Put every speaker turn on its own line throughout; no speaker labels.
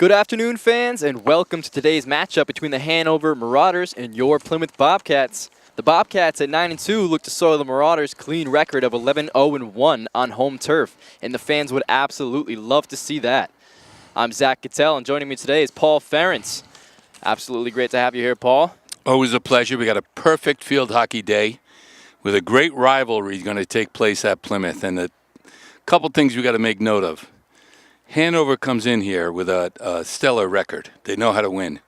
Good afternoon, fans, and welcome to today's matchup between the Hanover Marauders and your Plymouth Bobcats. The Bobcats at 9-2 look to soil the Marauders' clean record of 11-0-1 on home turf, and the fans would absolutely love to see that. I'm Zach Cattell, and joining me today is Paul Ferentz. Absolutely great to have you here, Paul.
Always a pleasure. We got a perfect field hockey day with a great rivalry going to take place at Plymouth, and a couple things we got to make note of. Hanover comes in here with a stellar record. They know how to win,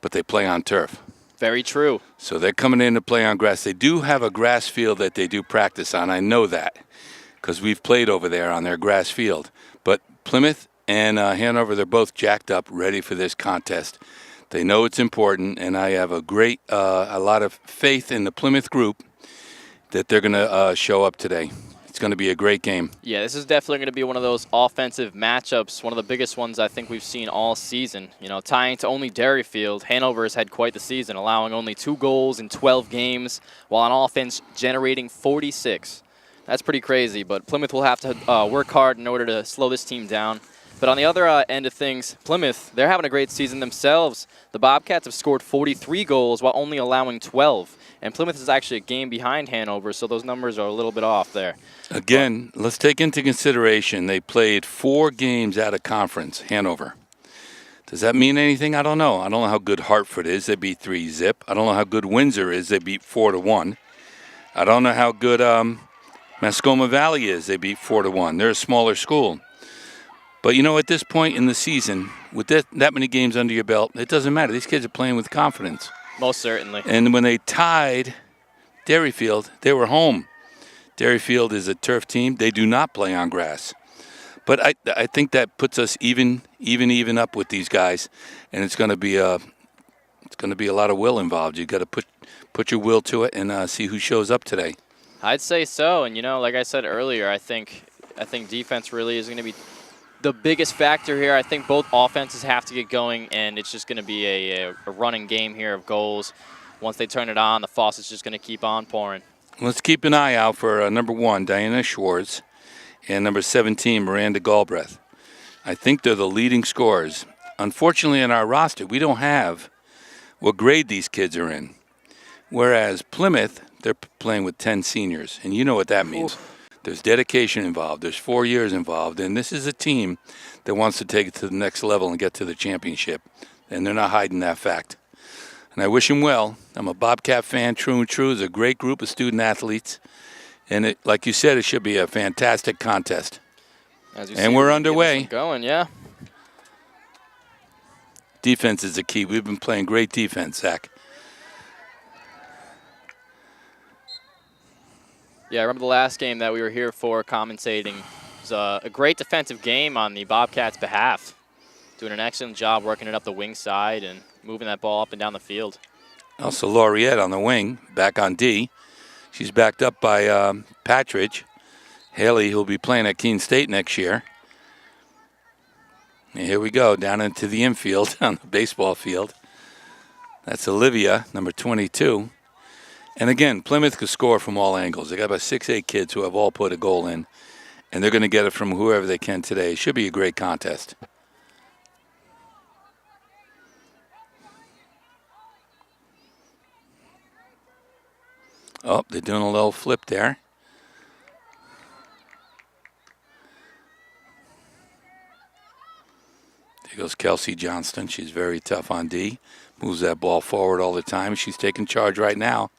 but they play on turf.
Very true.
So they're coming in to play on grass. They do have a grass field that they do practice on. I know that because we've played over there on their grass field. But Plymouth and Hanover, they're both jacked up, ready for this contest. They know it's important, and I have a lot of faith in the Plymouth group that they're going to show up today. It's going to be a great game.
Yeah, this is definitely going to be one of those offensive matchups, one of the biggest ones I think we've seen all season. You know, tying to only Derryfield, Hanover has had quite the season, allowing only 2 goals in 12 games, while on offense generating 46. That's pretty crazy, but Plymouth will have to work hard in order to slow this team down. But on the other end of things, Plymouth, they're having a great season themselves. The Bobcats have scored 43 goals while only allowing 12. And Plymouth is actually a game behind Hanover, so those numbers are a little bit off there.
Again, let's take into consideration they played 4 games out of conference, Hanover. Does that mean anything? I don't know. I don't know how good Hartford is. They beat 3-0. I don't know how good Windsor is. They beat 4-1. I don't know how good Mascoma Valley is. They beat 4-1. They're a smaller school. But, you know, at this point in the season, with that many games under your belt, it doesn't matter. These kids are playing with confidence.
Most certainly.
And when they tied Derryfield, they were home. Derryfield is a turf team. They do not play on grass. But I think that puts us even up with these guys, and it's going to be a lot of will involved. You got to put your will to it and see who shows up today.
I'd say so. And, you know, like I said earlier, I think defense really is going to be the biggest factor here. I think both offenses have to get going, and it's just going to be a running game here of goals. Once they turn it on, the faucet's just going to keep on pouring.
Let's keep an eye out for number 1, Diana Schwartz, and number 17, Miranda Galbraith. I think they're the leading scorers. Unfortunately, in our roster, we don't have what grade these kids are in. Whereas Plymouth, they're playing with 10 seniors, and you know what that means. Oof. There's dedication involved. There's 4 years involved. And this is a team that wants to take it to the next level and get to the championship. And they're not hiding that fact. And I wish them well. I'm a Bobcat fan, true and true. It's a great group of student athletes. And it, like you said, it should be a fantastic contest. And we're underway.
Going, yeah.
Defense is the key. We've been playing great defense, Zach.
Yeah, I remember the last game that we were here for commentating. It was a great defensive game on the Bobcats' behalf. Doing an excellent job working it up the wing side and moving that ball up and down the field.
Also, Laureate on the wing, back on D. She's backed up by Patridge. Haley, who'll be playing at Keene State next year. And here we go, down into the infield on the baseball field. That's Olivia, number 22. And again, Plymouth could score from all angles. They got about 6-8 kids who have all put a goal in, and they're going to get it from whoever they can today. It should be a great contest. Oh, they're doing a little flip there. There goes Kelsey Johnston. She's very tough on D. Moves that ball forward all the time. She's taking charge right now.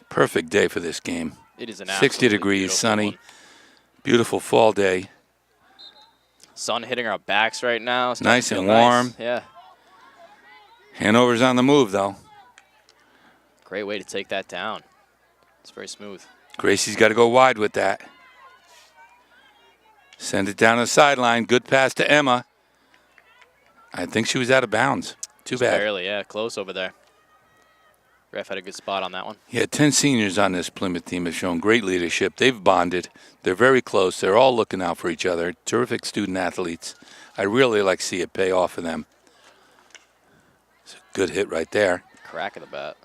Perfect day for this game.
It is an
60 degrees, sunny,
one.
Beautiful fall day.
Sun hitting our backs right now.
Nice and warm.
Nice. Yeah.
Hanover's on the move, though.
Great way to take that down. It's very smooth.
Gracie's got to go wide with that. Send it down the sideline. Good pass to Emma. I think she was out of bounds. Too bad.
Barely, yeah. Close over there. Ref had a good spot on that one.
Yeah, 10 seniors on this Plymouth team have shown great leadership. They've bonded. They're very close. They're all looking out for each other. Terrific student athletes. I really like to see it pay off for them. It's a good hit right there.
Crack of the bat.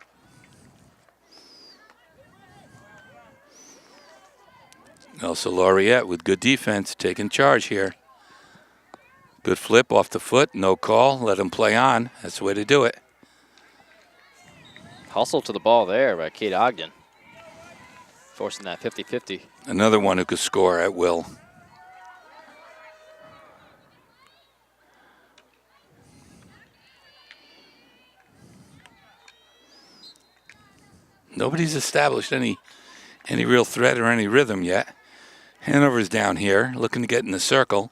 Elsa Laureate with good defense, taking charge here. Good flip off the foot, no call, let him play on. That's the way to do it.
Hustle to the ball there by Kate Ogden. Forcing that 50-50.
Another one who could score at will. Nobody's established any real threat or any rhythm yet. Hanover's down here, looking to get in the circle.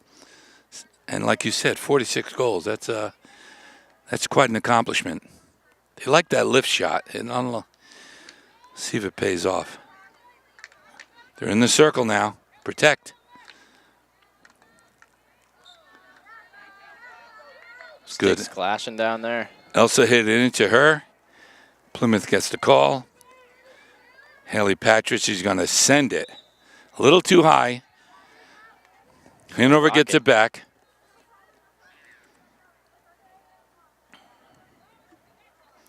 And like you said, 46 goals. That's quite an accomplishment. They like that lift shot, and I'll see if it pays off. They're in the circle now. Protect. Good.
Sticks clashing down there.
Elsa hit it into her. Plymouth gets the call. Haley Patrick, she's going to send it. A little too high. Hanover gets it back.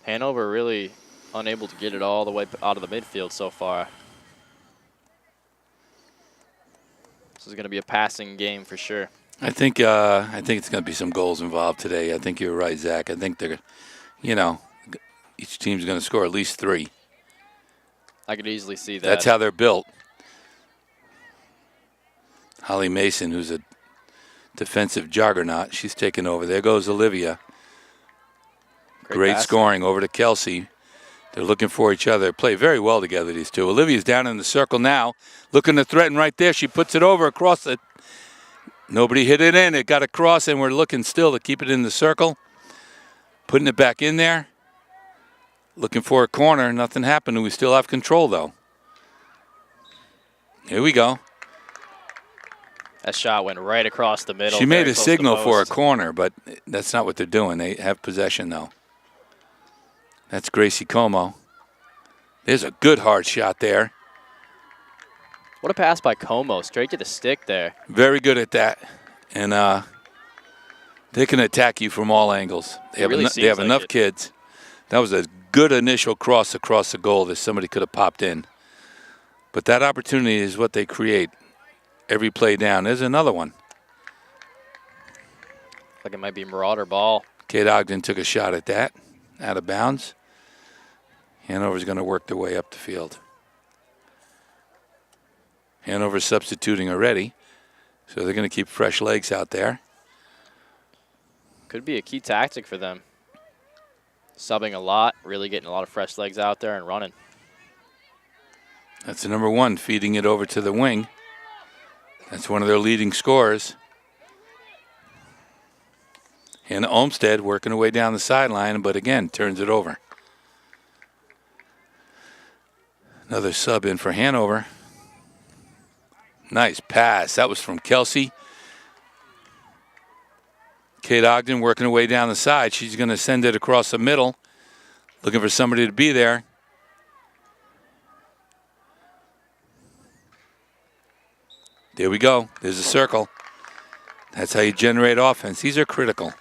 Hanover really unable to get it all the way out of the midfield so far. This is going to be a passing game for sure.
I think it's going to be some goals involved today. I think you're right, Zach. I think they're, each team's going to score at least 3.
I could easily see that.
That's how they're built. Holly Mason, who's a defensive juggernaut, she's taken over. There goes Olivia. Great scoring over to Kelsey. They're looking for each other. Play very well together, these two. Olivia's down in the circle now, looking to threaten right there. She puts it over across it. Nobody hit it in. It got across, and we're looking still to keep it in the circle. Putting it back in there. Looking for a corner. Nothing happened. We still have control, though. Here we go.
That shot went right across the middle.
She made a signal for a corner, but that's not what they're doing. They have possession, though. That's Gracie Como. There's a good hard shot there.
What a pass by Como. Straight to the stick there.
Very good at that. And they can attack you from all angles. They have enough kids. That was a good initial cross across the goal that somebody could have popped in. But that opportunity is what they create every play down. There's another one.
Like it might be Marauder ball.
Kate Ogden took a shot at that. Out of bounds. Hanover's going to work their way up the field. Hanover's substituting already, so they're going to keep fresh legs out there.
Could be a key tactic for them. Subbing a lot, really getting a lot of fresh legs out there and running.
That's the number 1, feeding it over to the wing. That's one of their leading scorers. Hannah Olmstead working her way down the sideline, but again, turns it over. Another sub in for Hanover. Nice pass. That was from Kelsey. Kate Ogden working her way down the side. She's going to send it across the middle. Looking for somebody to be there. There we go. There's a circle. That's how you generate offense. These are critical.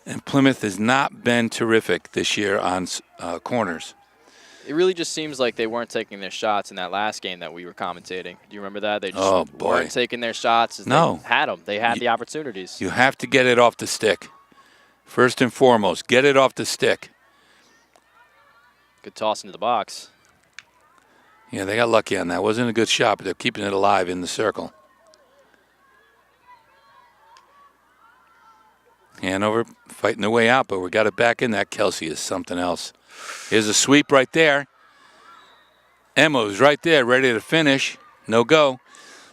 And Plymouth has not been terrific this year on corners.
It really just seems like they weren't taking their shots in that last game that we were commentating. Do you remember that? They just weren't taking their shots as they had them. They had the opportunities.
You have to get it off the stick. First and foremost, get it off the stick.
Good toss into the box.
Yeah, they got lucky on that. Wasn't a good shot, but they're keeping it alive in the circle. Hanover fighting their way out, but we got it back in. That Kelsey is something else. Here's a sweep right there. Emmo's right there, ready to finish. No go.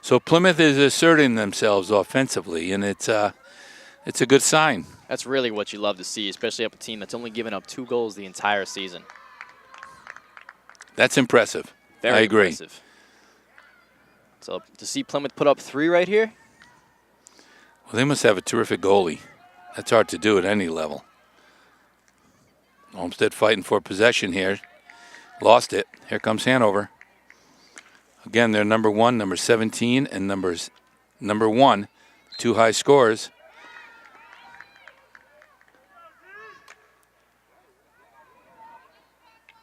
So Plymouth is asserting themselves offensively, and it's a good sign.
That's really what you love to see, especially up a team that's only given up 2 goals the entire season.
That's impressive.
Very
I agree.
Impressive. So to see Plymouth put up 3 right here.
Well, they must have a terrific goalie. That's hard to do at any level. Olmstead fighting for possession here. Lost it. Here comes Hanover. Again, they're number 1, number 17, and number 1, 2 high scores.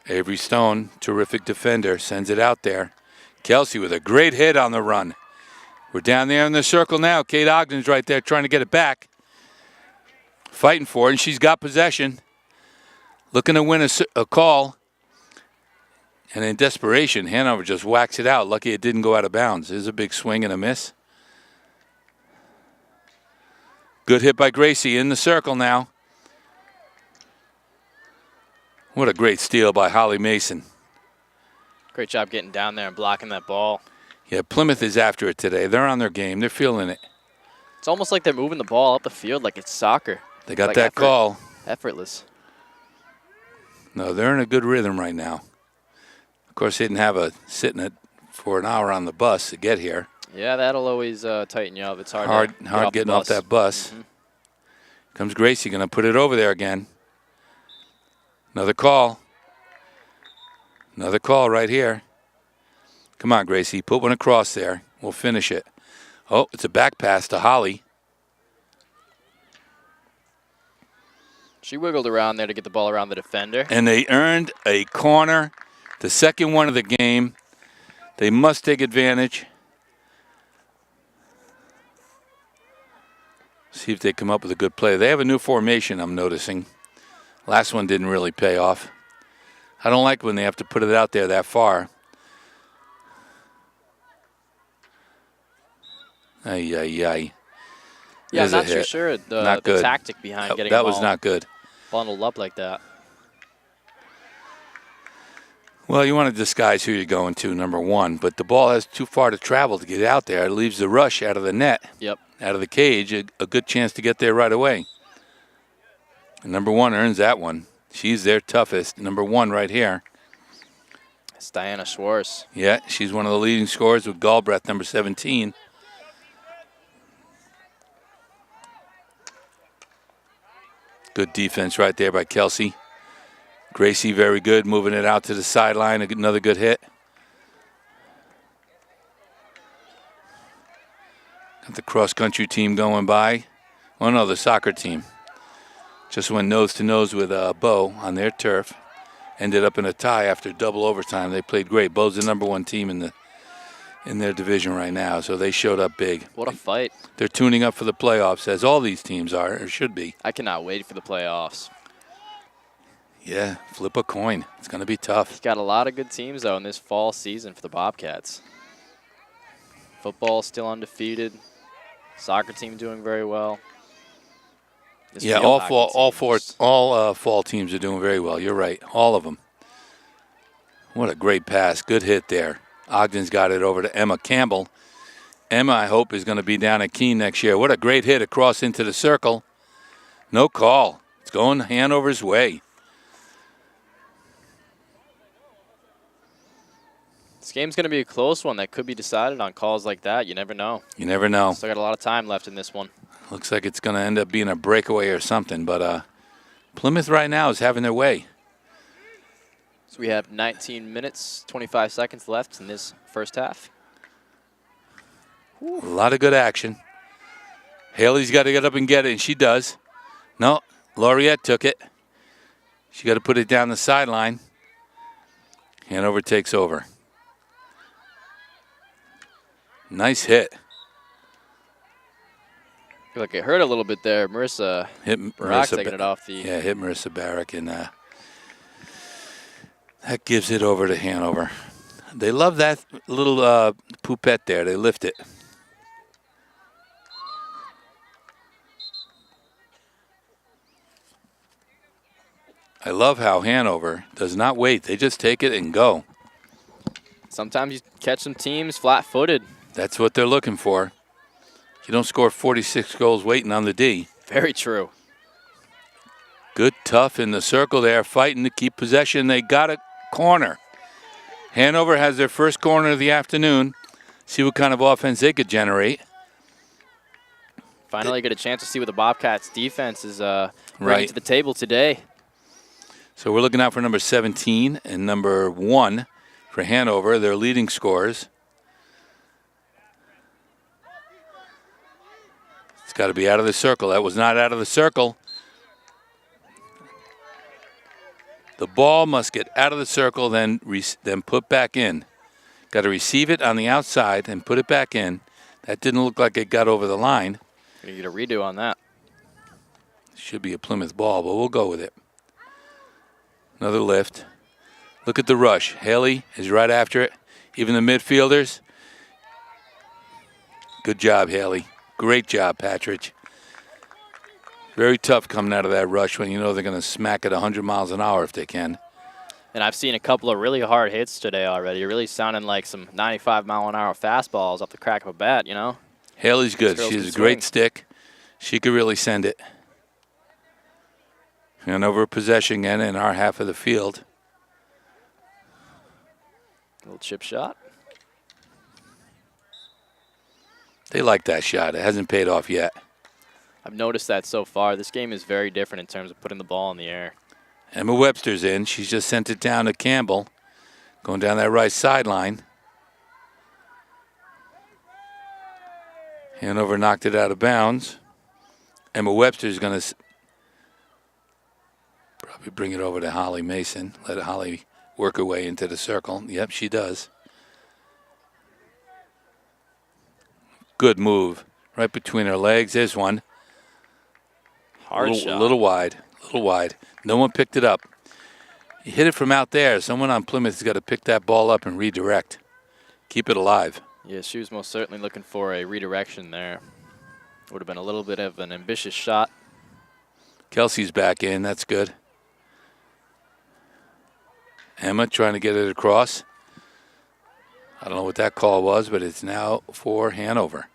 Avery Stone, terrific defender, sends it out there. Kelsey with a great hit on the run. We're down there in the circle now. Kate Ogden's right there trying to get it back. Fighting for it, and she's got possession. Looking to win a call. And in desperation, Hanover just whacks it out. Lucky it didn't go out of bounds. There's a big swing and a miss. Good hit by Gracie in the circle now. What a great steal by Holly Mason.
Great job getting down there and blocking that ball.
Yeah, Plymouth is after it today. They're on their game. They're feeling it.
It's almost like they're moving the ball up the field like it's soccer.
They got that call.
Effortless.
No, they're in a good rhythm right now. Of course, they didn't have sitting it for an hour on the bus to get here.
Yeah, that'll always tighten you up. It's hard
getting off that bus.
Mm-hmm.
Comes Gracie, going to put it over there again. Another call. Another call right here. Come on, Gracie. Put one across there. We'll finish it. Oh, it's a back pass to Holly.
She wiggled around there to get the ball around the defender.
And they earned a corner, the second one of the game. They must take advantage. See if they come up with a good play. They have a new formation, I'm noticing. Last one didn't really pay off. I don't like when they have to put it out there that far. Ay, ay, ay.
Yeah, I'm not too sure the tactic behind getting
that was not good.
Bundled up like that.
Well, you want to disguise who you're going to, number one, but the ball has too far to travel to get out there. It leaves the rush out of the net,
yep,
out of the cage, a good chance to get there right away. And number one earns that one. She's their toughest, number one right here.
It's Diana Schwartz.
Yeah, she's one of the leading scorers with Galbraith, number 17. Good defense right there by Kelsey. Gracie, very good, moving it out to the sideline. Another good hit. Got the cross-country team going by. Oh, no, the soccer team. Just went nose-to-nose with Bo on their turf. Ended up in a tie after double overtime. They played great. Bo's the number one team in their division right now, so they showed up big.
What a fight.
They're tuning up for the playoffs, as all these teams are, or should be.
I cannot wait for the playoffs.
Yeah, flip a coin. It's going to be tough.
He's got a lot of good teams, though, in this fall season for the Bobcats. Football still undefeated. Soccer team doing very well.
Yeah, all fall teams are doing very well. You're right, all of them. What a great pass. Good hit there. Ogden's got it over to Emma Campbell. Emma, I hope, is going to be down at Keene next year. What a great hit across into the circle. No call. It's going Hanover's way.
This game's going to be a close one that could be decided on calls like that. You never know.
You never know.
Still got a lot of time left in this one.
Looks like it's going to end up being a breakaway or something, but Plymouth right now is having their way.
So we have 19 minutes, 25 seconds left in this first half.
A lot of good action. Haley's got to get up and get it, and she does. No, Laureate took it. She got to put it down the sideline. Hanover takes over. Nice hit.
I feel like it hurt a little bit there. Marissa Barak taking it off the...
Yeah, hit Marissa Barak, and that gives it over to Hanover. They love that little poupette there. They lift it. I love how Hanover does not wait. They just take it and go.
Sometimes you catch some teams flat-footed.
That's what they're looking for. You don't score 46 goals waiting on the D.
Very true.
Good, tough in the circle there, fighting to keep possession. They got a corner. Hanover has their first corner of the afternoon. See what kind of offense they could generate.
Finally get a chance to see what the Bobcats defense is bringing to the table today.
So we're looking out for number 17 and number 1 for Hanover, their leading scorers. It's got to be out of the circle. That was not out of the circle. The ball must get out of the circle, then put back in. Got to receive it on the outside and put it back in. That didn't look like it got over the line.
You get a redo on that.
Should be a Plymouth ball, but we'll go with it. Another lift. Look at the rush. Haley is right after it. Even the midfielders. Good job, Haley. Great job, Patridge. Very tough coming out of that rush when you know they're going to smack it 100 miles an hour if they can.
And I've seen a couple of really hard hits today already. You're really sounding like some 95-mile-an-hour fastballs off the crack of a bat, you know?
Haley's good. She has a great stick. She could really send it. Hanover possession again in our half of the field.
Little chip shot.
They like that shot. It hasn't paid off yet.
I've noticed that so far. This game is very different in terms of putting the ball in the air.
Emma Webster's in. She's just sent it down to Campbell. Going down that right sideline. Hanover knocked it out of bounds. Emma Webster's going to probably bring it over to Holly Mason. Let Holly work her way into the circle. Yep, she does. Good move. Right between her legs. There's one.
Hard shot.
A little wide. No one picked it up. You hit it from out there. Someone on Plymouth has got to pick that ball up and redirect. Keep it alive.
Yeah, she was most certainly looking for a redirection there. Would have been a little bit of an ambitious shot.
Kelsey's back in. That's good. Emma trying to get it across. I don't know what that call was, but it's now for Hanover.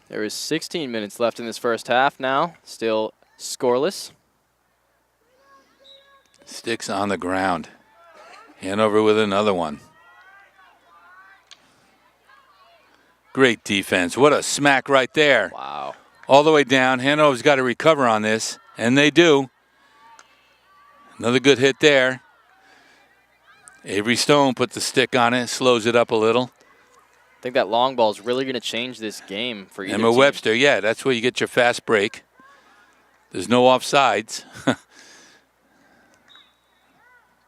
There is 16 minutes left in this first half now. Still scoreless.
Sticks on the ground. Hanover with another one. Great defense. What a smack right there.
Wow.
All the way down. Hanover's got to recover on this, and they do. Another good hit there. Avery Stone put the stick on it, slows it up a little.
I think that long ball is really going to change this game for either
Emma
team.
Webster, yeah, that's where you get your fast break. There's no offsides.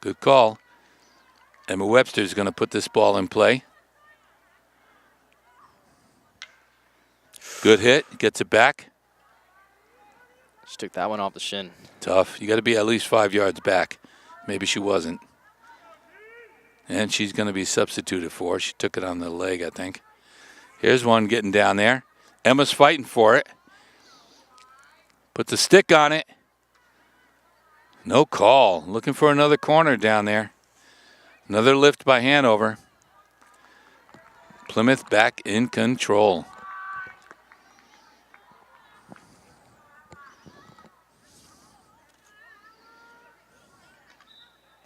Good call. Emma Webster's going to put this ball in play. Good hit, gets it back.
She took that one off the shin.
Tough. You got to be at least 5 yards back. Maybe she wasn't. And she's going to be substituted for. She took it on the leg, I think. Here's one getting down there. Emma's fighting for it. Put the stick on it. No call. Looking for another corner down there. Another lift by Hanover. Plymouth back in control.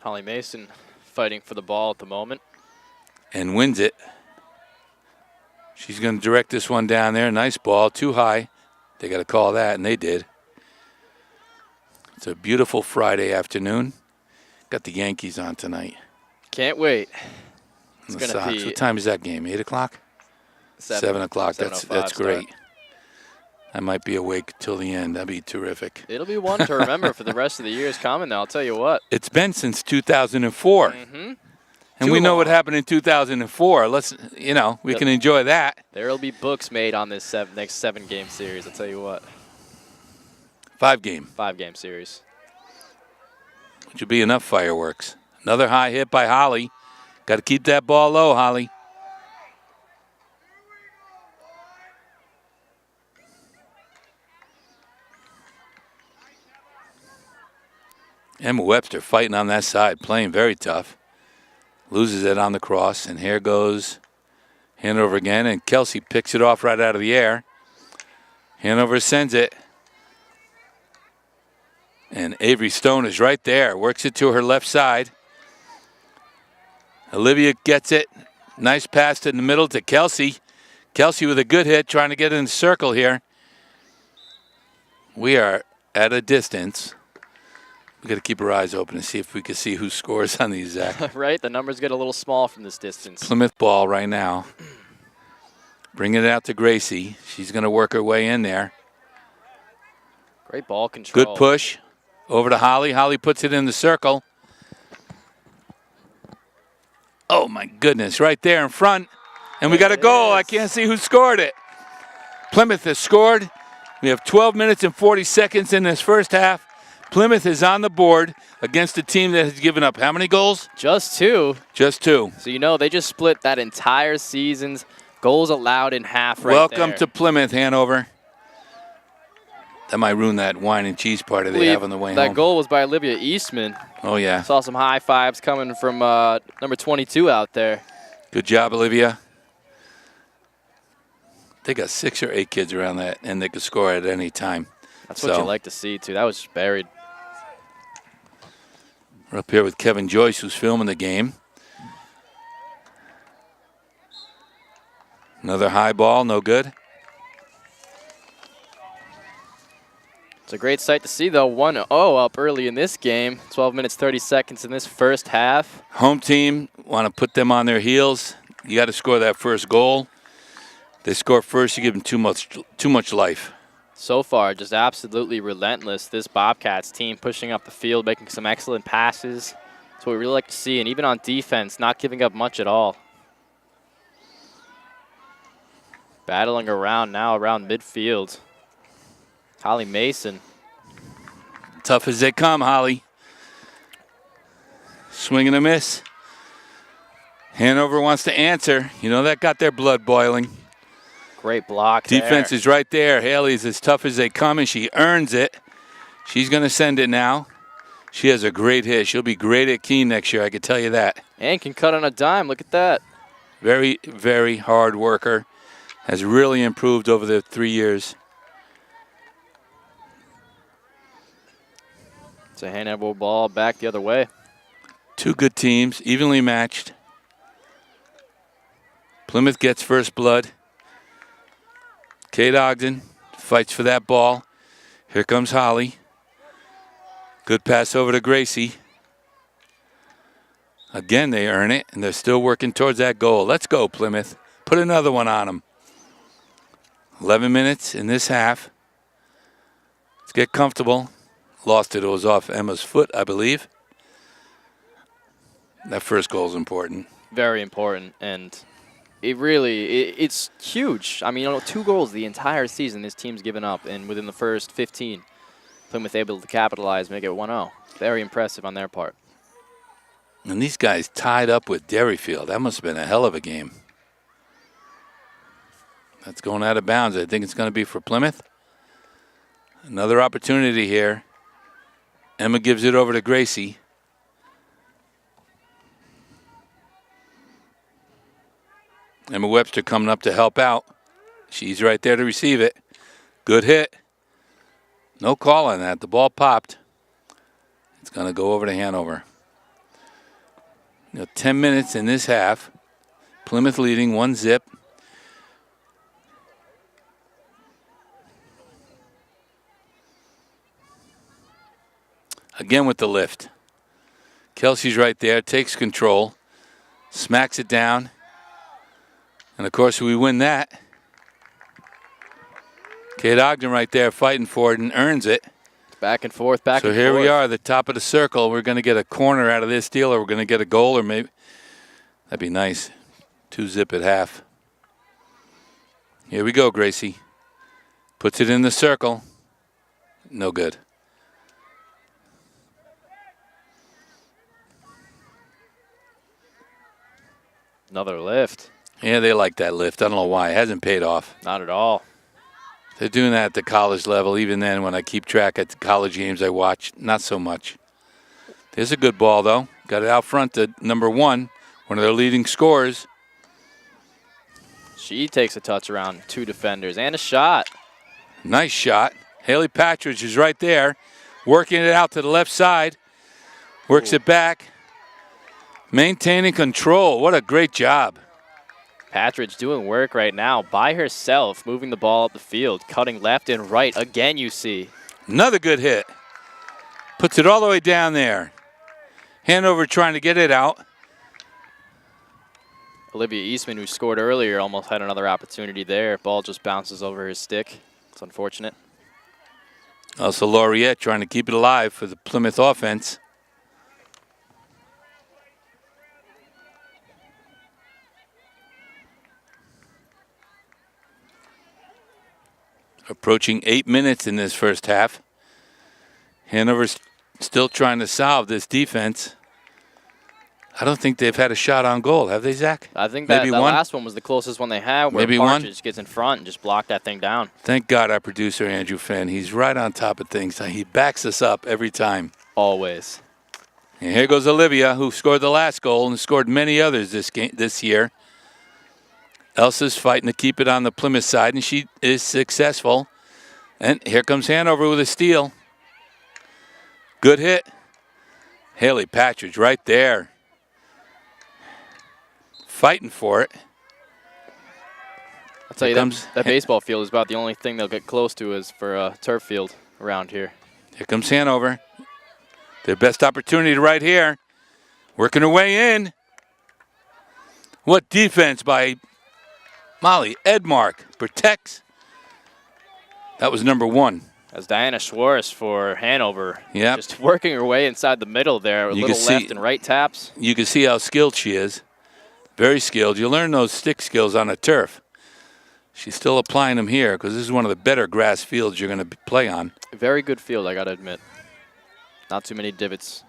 Holly Mason fighting for the ball at the moment.
And wins it. She's going to direct this one down there. Nice ball, too high. They got to call that, and they did. It's a beautiful Friday afternoon. Got the Yankees on tonight.
Can't wait.
It's going to be. What time is that game? 8 o'clock? 7 o'clock. That's great.
Start.
I might be awake till the end. That'd be terrific.
It'll be one to remember for the rest of the years coming, though. I'll tell you what.
It's been since 2004.
Mm-hmm.
And we know what happened in 2004. Let's, we can enjoy that.
There'll be books made on this next 7-game series. I'll tell you what.
5-game.
5-game series.
Which would be enough fireworks. Another high hit by Holly. Got to keep that ball low, Holly. Emma Webster fighting on that side, playing very tough. Loses it on the cross, and here goes Hanover again, and Kelsey picks it off right out of the air. Hanover sends it. And Avery Stone is right there, works it to her left side. Olivia gets it. Nice pass in the middle to Kelsey. Kelsey with a good hit, trying to get in the circle here. We are at a distance. We got to keep our eyes open and see if we can see who scores on these, Zach.
Right, the numbers get a little small from this distance.
Plymouth ball right now. Bringing it out to Gracie. She's going to work her way in there.
Great ball control.
Good push. Over to Holly. Holly puts it in the circle. Oh, my goodness, right there in front. And we got a goal. I can't see who scored it. Plymouth has scored. We have 12 minutes and 40 seconds in this first half. Plymouth is on the board against a team that has given up how many goals?
Just 2.
Just 2.
So, you know, they just split that entire season's goals allowed in half right
Welcome
there.
to Plymouth, Hanover. That might ruin that wine and cheese party they have on the way home.
That goal was by Olivia Eastman.
Oh, yeah.
Saw some high fives coming from number 22 out there.
Good job, Olivia. They got 6 or 8 kids around that, and they could score at any time.
That's what you like to see, too. That was just buried.
We're up here with Kevin Joyce, who's filming the game. Another high ball, no good.
It's a great sight to see, though. 1-0 up early in this game. 12 minutes, 30 seconds in this first half.
Home team want to put them on their heels. You got to score that first goal. They score first, you give them too much life.
So far, just absolutely relentless. This Bobcats team pushing up the field, making some excellent passes. That's what we really like to see. And even on defense, not giving up much at all. Battling around now around midfield. Holly Mason.
Tough as they come, Holly. Swing and a miss. Hanover wants to answer. You know, that got their blood boiling.
Great block
Defense is right there. Haley's as tough as they come, and she earns it. She's going to send it now. She has a great hit. She'll be great at Keene next year, I can tell you that.
And can cut on a dime. Look at that.
Very, very hard worker. Has really improved over the 3 years.
It's a Hanover ball back the other way.
2 good teams, evenly matched. Plymouth gets first blood. Kate Ogden fights for that ball. Here comes Holly. Good pass over to Gracie. Again, they earn it, and they're still working towards that goal. Let's go, Plymouth. Put another one on them. 11 minutes in this half. Let's get comfortable. Lost it. It was off Emma's foot, I believe. That first goal is important.
Very important, and it's huge. I mean, 2 goals the entire season this team's given up, and within the first 15, Plymouth able to capitalize, make it 1-0. Very impressive on their part.
And these guys tied up with Derryfield. That must have been a hell of a game. That's going out of bounds. I think it's going to be for Plymouth. Another opportunity here. Emma gives it over to Gracie. Emma Webster coming up to help out. She's right there to receive it. Good hit. No call on that. The ball popped. It's going to go over to Hanover. 10 minutes in this half. Plymouth leading 1-0. Again with the lift. Kelsey's right there, takes control, smacks it down. And, of course, we win that. Kate Ogden right there fighting for it and earns it.
Back and forth, back and forth.
So here we are, the top of the circle. We're going to get a corner out of this deal, or we're going to get a goal, or maybe that'd be nice. 2-0 at half. Here we go, Gracie. Puts it in the circle. No good.
Another lift.
Yeah, they like that lift. I don't know why. It hasn't paid off.
Not at all.
They're doing that at the college level. Even then, when I keep track at the college games I watch, not so much. There's a good ball, though. Got it out front to number 1, one of their leading scorers.
She takes a touch around 2 defenders and a shot.
Nice shot. Haley Patridge is right there, working it out to the left side. Works it back. Maintaining control. What a great job.
Patridge doing work right now by herself, moving the ball up the field, cutting left and right. Again, you see.
Another good hit. Puts it all the way down there. Hanover trying to get it out.
Olivia Eastman, who scored earlier, almost had another opportunity there. Ball just bounces over his stick. It's unfortunate.
Also, Laureate trying to keep it alive for the Plymouth offense. Approaching 8 minutes in this first half. Hanover's still trying to solve this defense. I don't think they've had a shot on goal, have they, Zach?
I think that last one was the closest one they had, where
Maybe
Partridge gets in front and just blocked that thing down.
Thank God our producer, Andrew Finn, he's right on top of things. He backs us up every time.
Always.
And here goes Olivia, who scored the last goal and scored many others this year. Elsa's fighting to keep it on the Plymouth side, and she is successful. And here comes Hanover with a steal. Good hit. Haley Patridge right there. Fighting for it.
I'll tell you, that baseball field is about the only thing they'll get close to is for a turf field around here.
Here comes Hanover. Their best opportunity right here. Working her way in. What defense by Molly Edmark. Protects. That was number 1.
As Diana Schwartz for Hanover.
Yep.
Just working her way inside the middle there. A little left and right taps.
You can see how skilled she is. Very skilled. You learn those stick skills on a turf. She's still applying them here because this is one of the better grass fields you're going to play on.
Very good field, I got to admit. Not too many divots.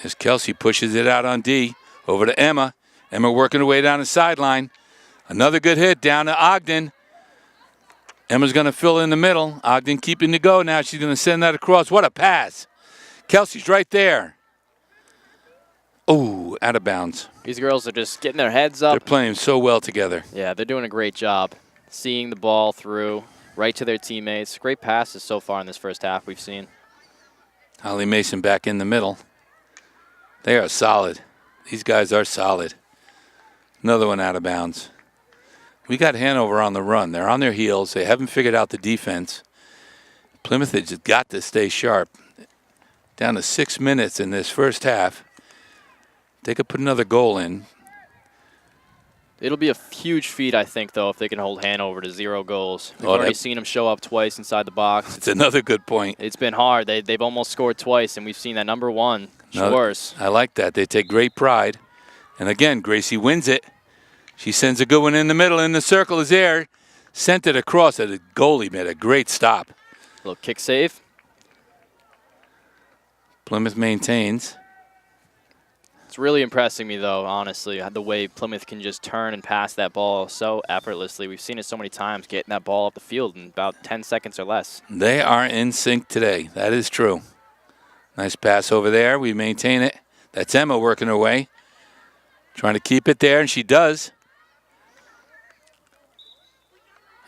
As Kelsey pushes it out on D. Over to Emma. Emma working her way down the sideline. Another good hit down to Ogden. Emma's going to fill in the middle. Ogden keeping to go now. She's going to send that across. What a pass. Kelsey's right there. Oh, out of bounds.
These girls are just getting their heads up.
They're playing so well together.
Yeah, they're doing a great job. Seeing the ball through, right to their teammates. Great passes so far in this first half we've seen.
Holly Mason back in the middle. They are solid. These guys are solid. Another one out of bounds. We got Hanover on the run. They're on their heels. They haven't figured out the defense. Plymouth has just got to stay sharp. Down to 6 minutes in this first half. They could put another goal in.
It'll be a huge feat, I think, though, if they can hold Hanover to 0 goals. We've already seen them show up twice inside the box.
That's another good point.
It's been hard. They've almost scored twice, and we've seen that number 1, Schwartz.
I like that. They take great pride. And again, Gracie wins it. She sends a good one in the middle, and the circle is there. Sent it across at a goalie, made a great stop.
Little kick save.
Plymouth maintains.
It's really impressing me, though, honestly, the way Plymouth can just turn and pass that ball so effortlessly. We've seen it so many times, getting that ball up the field in about 10 seconds or less.
They are in sync today. That is true. Nice pass over there. We maintain it. That's Emma working her way. Trying to keep it there, and she does.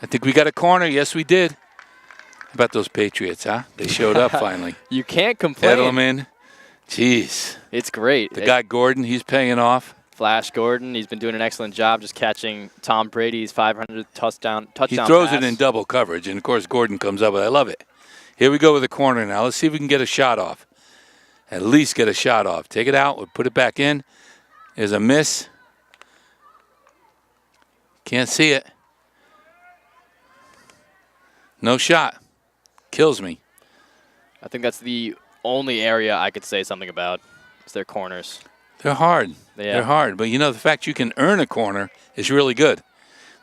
I think we got a corner. Yes, we did. How about those Patriots, huh? They showed up finally.
You can't complain.
Edelman. Jeez.
It's great.
The guy Gordon, he's paying off.
Flash Gordon, he's been doing an excellent job just catching Tom Brady's 500th touchdown
He throws
pass.
it in double coverage, and, of course, Gordon comes up with it. I love it. Here we go with the corner now. Let's see if we can get a shot off. At least get a shot off. Take it out. We'll put it back in. There's a miss. Can't see it. No shot. Kills me.
I think that's the only area I could say something about. It's their corners.
They're hard.
Yeah.
They're hard. But, you know, the fact you can earn a corner is really good.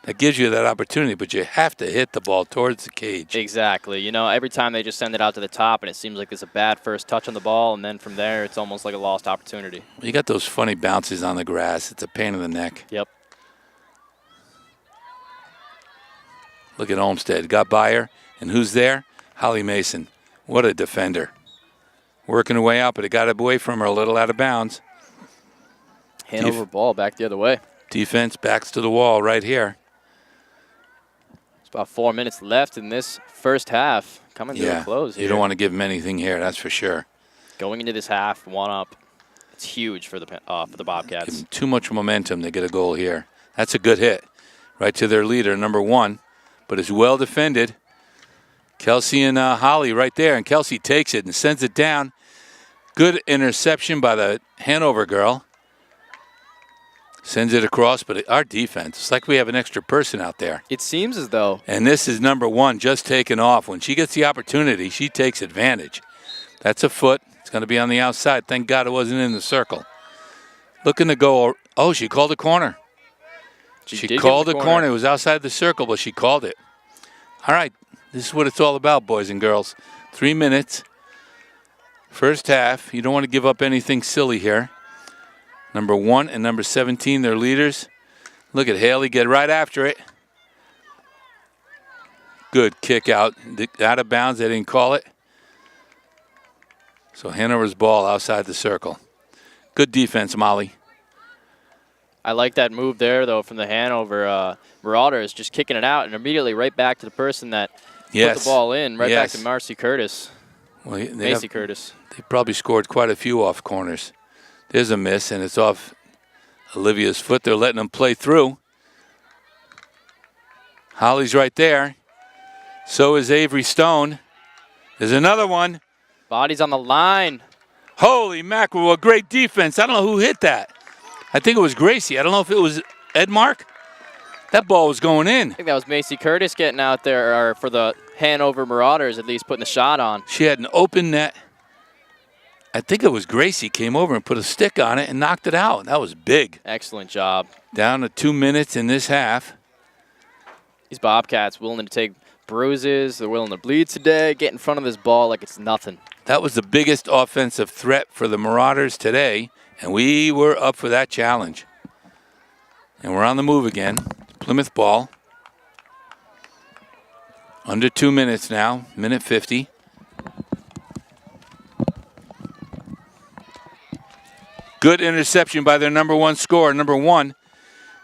That gives you that opportunity, but you have to hit the ball towards the cage.
Exactly. You know, every time they just send it out to the top, and it seems like there's a bad first touch on the ball, and then from there, it's almost like a lost opportunity.
You got those funny bounces on the grass. It's a pain in the neck.
Yep.
Look at Olmsted. Got by her. And who's there? Holly Mason. What a defender. Working her way out, but it got away from her a little out of bounds.
Hanover ball back the other way.
Defense backs to the wall right here.
It's about 4 minutes left in this first half. Coming to a close here.
You don't want to give them anything here, that's for sure.
Going into this half, 1 up. It's huge for the Bobcats.
Give them too much momentum to get a goal here. That's a good hit. Right to their leader, number 1. But it's well defended. Kelsey and Holly right there. And Kelsey takes it and sends it down. Good interception by the Hanover girl. Sends it across, but our defense, it's like we have an extra person out there.
It seems as though.
And this is number 1 just taken off. When she gets the opportunity, she takes advantage. That's a foot. It's going to be on the outside. Thank God it wasn't in the circle. Looking to go. Oh, she called a corner. She called a corner. It was outside the circle, but she called it. All right, this is what it's all about, boys and girls. 3 minutes. First half. You don't want to give up anything silly here. Number 1 and number 17, their leaders. Look at Haley get right after it. Good kick out of bounds. They didn't call it. So Hanover's ball outside the circle. Good defense, Molly.
I like that move there, though, from the Hanover Marauders, just kicking it out and immediately right back to the person that put the ball in, right back to Marcy Curtis.
Well,
Macy Curtis.
They probably scored quite a few off corners. There's a miss, and it's off Olivia's foot. They're letting them play through. Holly's right there. So is Avery Stone. There's another one.
Body's on the line.
Holy mackerel, a great defense. I don't know who hit that. I think it was Gracie. I don't know if it was Edmark. That ball was going in.
I think that was Macy Curtis getting out there, or for the Hanover Marauders, at least putting the shot on.
She had an open net. I think it was Gracie came over and put a stick on it and knocked it out. That was big.
Excellent job.
Down to 2 minutes in this half.
These Bobcats willing to take bruises. They're willing to bleed today. Get in front of this ball like it's nothing.
That was the biggest offensive threat for the Marauders today, and we were up for that challenge. And we're on the move again. Plymouth ball. Under 2 minutes now, minute 50. Good interception by their number 1 scorer, number 1.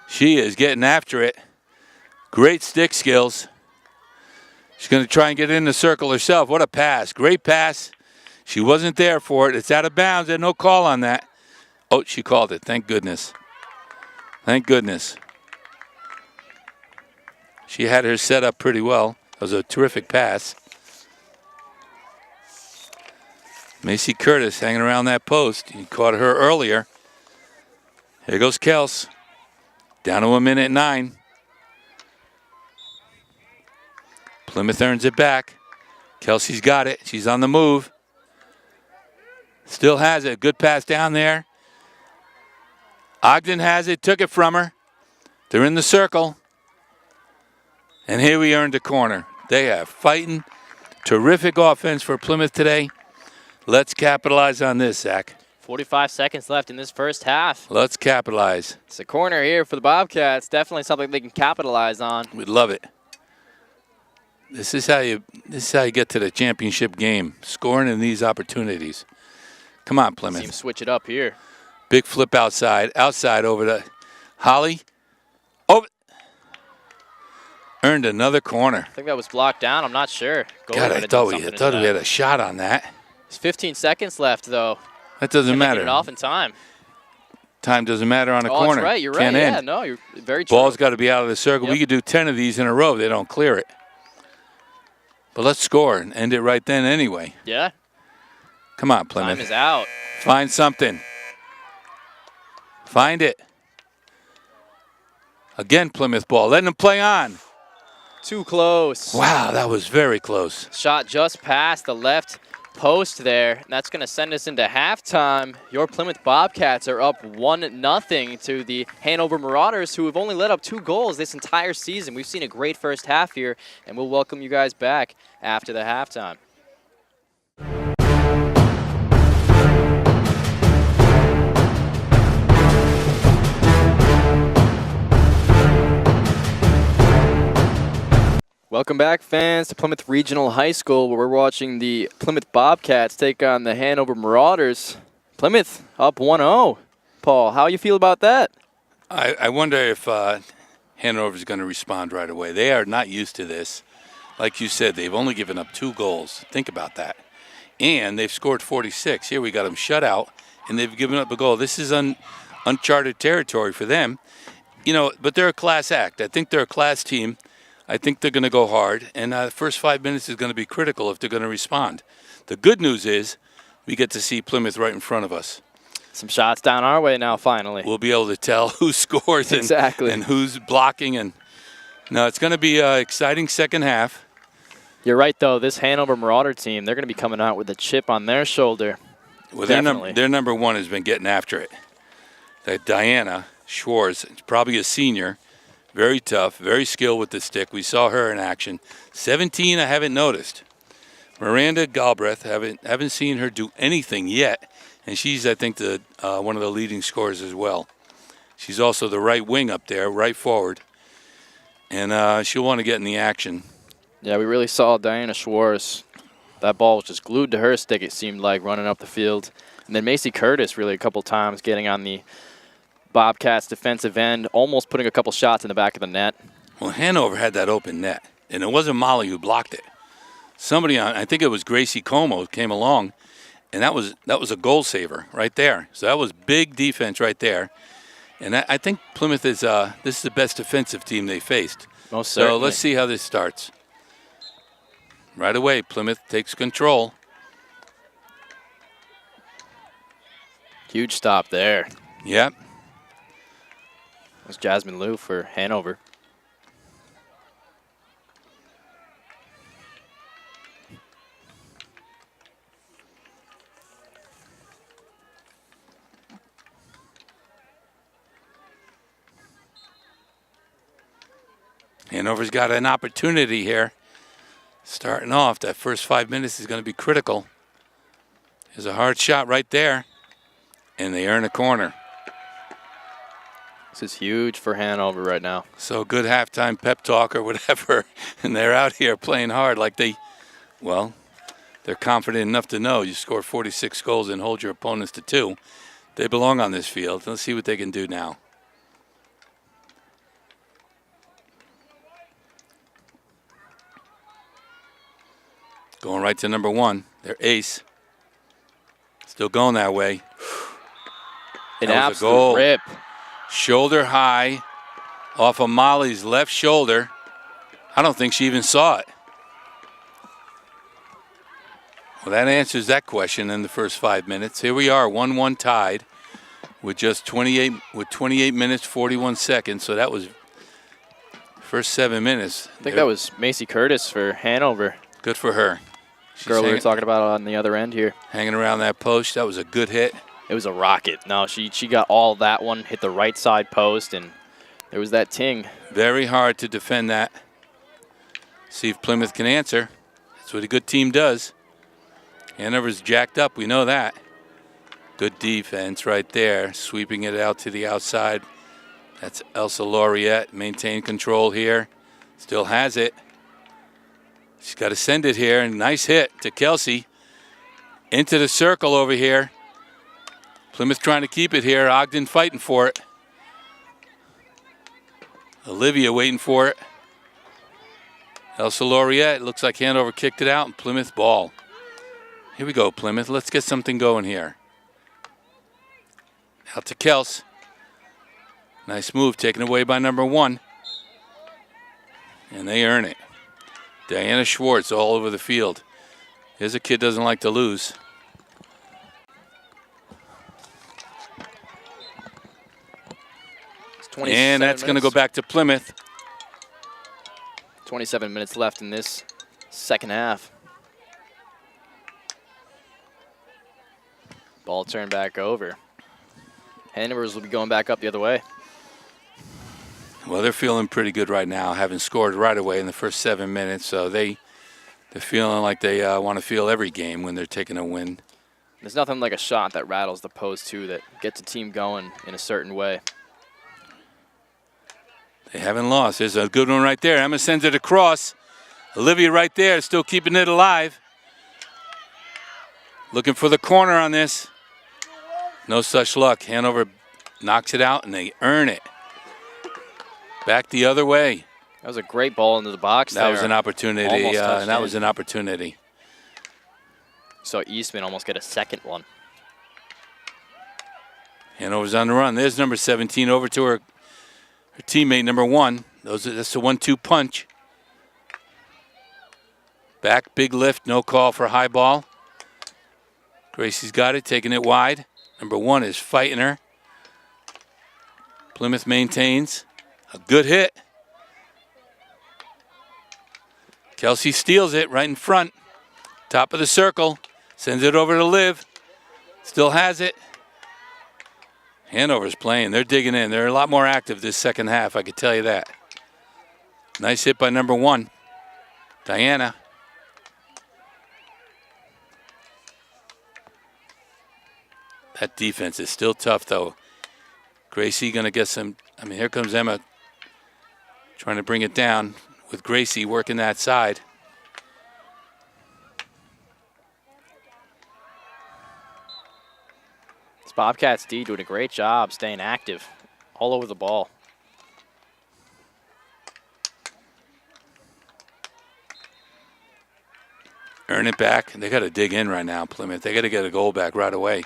She is getting after it. Great stick skills. She's going to try and get in the circle herself. What a pass. Great pass. She wasn't there for it. It's out of bounds. There's no call on that. Oh, she called it. Thank goodness. Thank goodness. She had her set up pretty well. It was a terrific pass. Macy Curtis hanging around that post. You caught her earlier. Here goes Kels. Down to 1:09. Plymouth earns it back. Kelsey's got it. She's on the move. Still has it. Good pass down there. Ogden has it. Took it from her. They're in the circle. And here we earned a corner. They are fighting. Terrific offense for Plymouth today. Let's capitalize on this, Zach.
45 seconds left in this first half.
Let's capitalize.
It's a corner here for the Bobcats. Definitely something they can capitalize on.
We'd love it. This is how you get to the championship game, scoring in these opportunities. Come on, Plymouth.
Team switch it up here.
Big flip outside over to Holly. Over. Earned another corner.
I think that was blocked down. I'm not sure.
God, I thought we had a shot on that.
There's 15 seconds left, though.
That doesn't matter.
Get it off in time.
Time doesn't matter on a corner.
That's right. You're right.
Can't
Yeah,
end.
no, you're very true.
Ball's got to be out of the circle.
Yep.
We could do 10 of these in a row. They don't clear it. But let's score and end it right then anyway.
Yeah.
Come on, Plymouth.
Time is out.
Find something. Find it. Again, Plymouth ball. Letting them play on.
Too close.
Wow, that was very close.
Shot just past the left post there. And that's going to send us into halftime. Your Plymouth Bobcats are up 1-0 to the Hanover Marauders, who have only let up 2 goals this entire season. We've seen a great first half here, and we'll welcome you guys back after the halftime. Welcome back, fans, to Plymouth Regional High School, where we're watching the Plymouth Bobcats take on the Hanover Marauders. Plymouth up 1-0. Paul, how you feel about that?
I wonder if Hanover is going to respond right away. They are not used to this. Like you said, they've only given up 2 goals. Think about that. And they've scored 46. Here we got them shut out, and they've given up a goal. This is uncharted territory for them. You know, but they're a class act. I think they're a class team. I think they're going to go hard, and the first 5 minutes is going to be critical if they're going to respond. The good news is we get to see Plymouth right in front of us.
Some shots down our way now, finally.
We'll be able to tell who scores
exactly.
and who's blocking. And no, it's going to be an exciting second half.
You're right, though. This Hanover Marauder team, they're going to be coming out with a chip on their shoulder.
Well, their number 1 has been getting after it. That Diana Schwartz, probably a senior, Very tough, very skilled with the stick. We saw her in action. 17, I haven't noticed. Miranda Galbraith, haven't seen her do anything yet, and she's, I think, the one of the leading scorers as well. She's also the right wing up there, right forward, and she'll want to get in the action.
Yeah, we really saw Diana Schwartz. That ball was just glued to her stick, it seemed like, running up the field. And then Macy Curtis really a couple times getting on the Bobcats defensive end, almost putting a couple shots in the back of the net.
Well, Hanover had that open net, and it wasn't Molly who blocked it. Somebody on, I think it was Gracie Como, came along, and that was a goal saver right there. So that was big defense right there. And I think Plymouth is this is the best defensive team they faced.
Most certainly.
So let's see how this starts. Right away, Plymouth takes control.
Huge stop there.
Yep.
That's Jasmine Liu for Hanover.
Hanover's got an opportunity here. Starting off, that first 5 minutes is going to be critical. There's a hard shot right there, and they earn a corner.
This is huge for Hanover right now.
So good halftime pep talk or whatever, and they're out here playing hard like they're confident enough to know you score 46 goals and hold your opponents to 2. They belong on this field. Let's see what they can do now. Going right to number 1, their ace. Still going that way.
An absolute rip.
Shoulder high off of Molly's left shoulder. I don't think she even saw it. Well, that answers that question in the first 5 minutes. Here we are, 1-1 tied with just 28 minutes, 41 seconds. So that was first 7 minutes.
I think that was Macy Curtis for Hanover.
Good for her.
Girl we were talking about on the other end here.
Hanging around that post. That was a good hit.
It was a rocket. No, she got all that one, hit the right side post, and there was that ting.
Very hard to defend that. See if Plymouth can answer. That's what a good team does. Hanover's jacked up, we know that. Good defense right there, sweeping it out to the outside. That's Elsa Laureate, maintain control here. Still has it. She's got to send it here. Nice hit to Kelsey. Into the circle over here. Plymouth trying to keep it here. Ogden fighting for it. Olivia waiting for it. Elsa Laureate. Looks like Hanover kicked it out and Plymouth ball. Here we go, Plymouth. Let's get something going here. Out to Kels. Nice move taken away by number 1. And they earn it. Diana Schwartz all over the field. Here's a kid doesn't like to lose. And that's going to go back to Plymouth.
27 minutes left in this second half. Ball turned back over. Hanover's will be going back up the other way.
Well, they're feeling pretty good right now, having scored right away in the first 7 minutes. So they're feeling like they want to feel every game when they're taking a win.
There's nothing like a shot that rattles the post, too, that gets a team going in a certain way.
They haven't lost. There's a good one right there. Emma sends it across. Olivia right there, still keeping it alive. Looking for the corner on this. No such luck. Hanover knocks it out, and they earn it. Back the other way.
That was a great ball into the box.
That was an opportunity. That was an opportunity.
So Eastman almost get a second one.
Hanover's on the run. There's number 17 over to her teammate, number 1. That's the 1-2 punch. Back, big lift, no call for high ball. Gracie's got it, taking it wide. Number 1 is fighting her. Plymouth maintains. A good hit. Kelsey steals it right in front. Top of the circle. Sends it over to Liv. Still has it. Hanover's playing. They're digging in. They're a lot more active this second half, I could tell you that. Nice hit by number 1, Diana. That defense is still tough, though. Gracie going to get some. I mean, here comes Emma trying to bring it down with Gracie working that side.
This Bobcats D doing a great job staying active all over the ball.
Earn it back. They got to dig in right now, Plymouth. They got to get a goal back right away.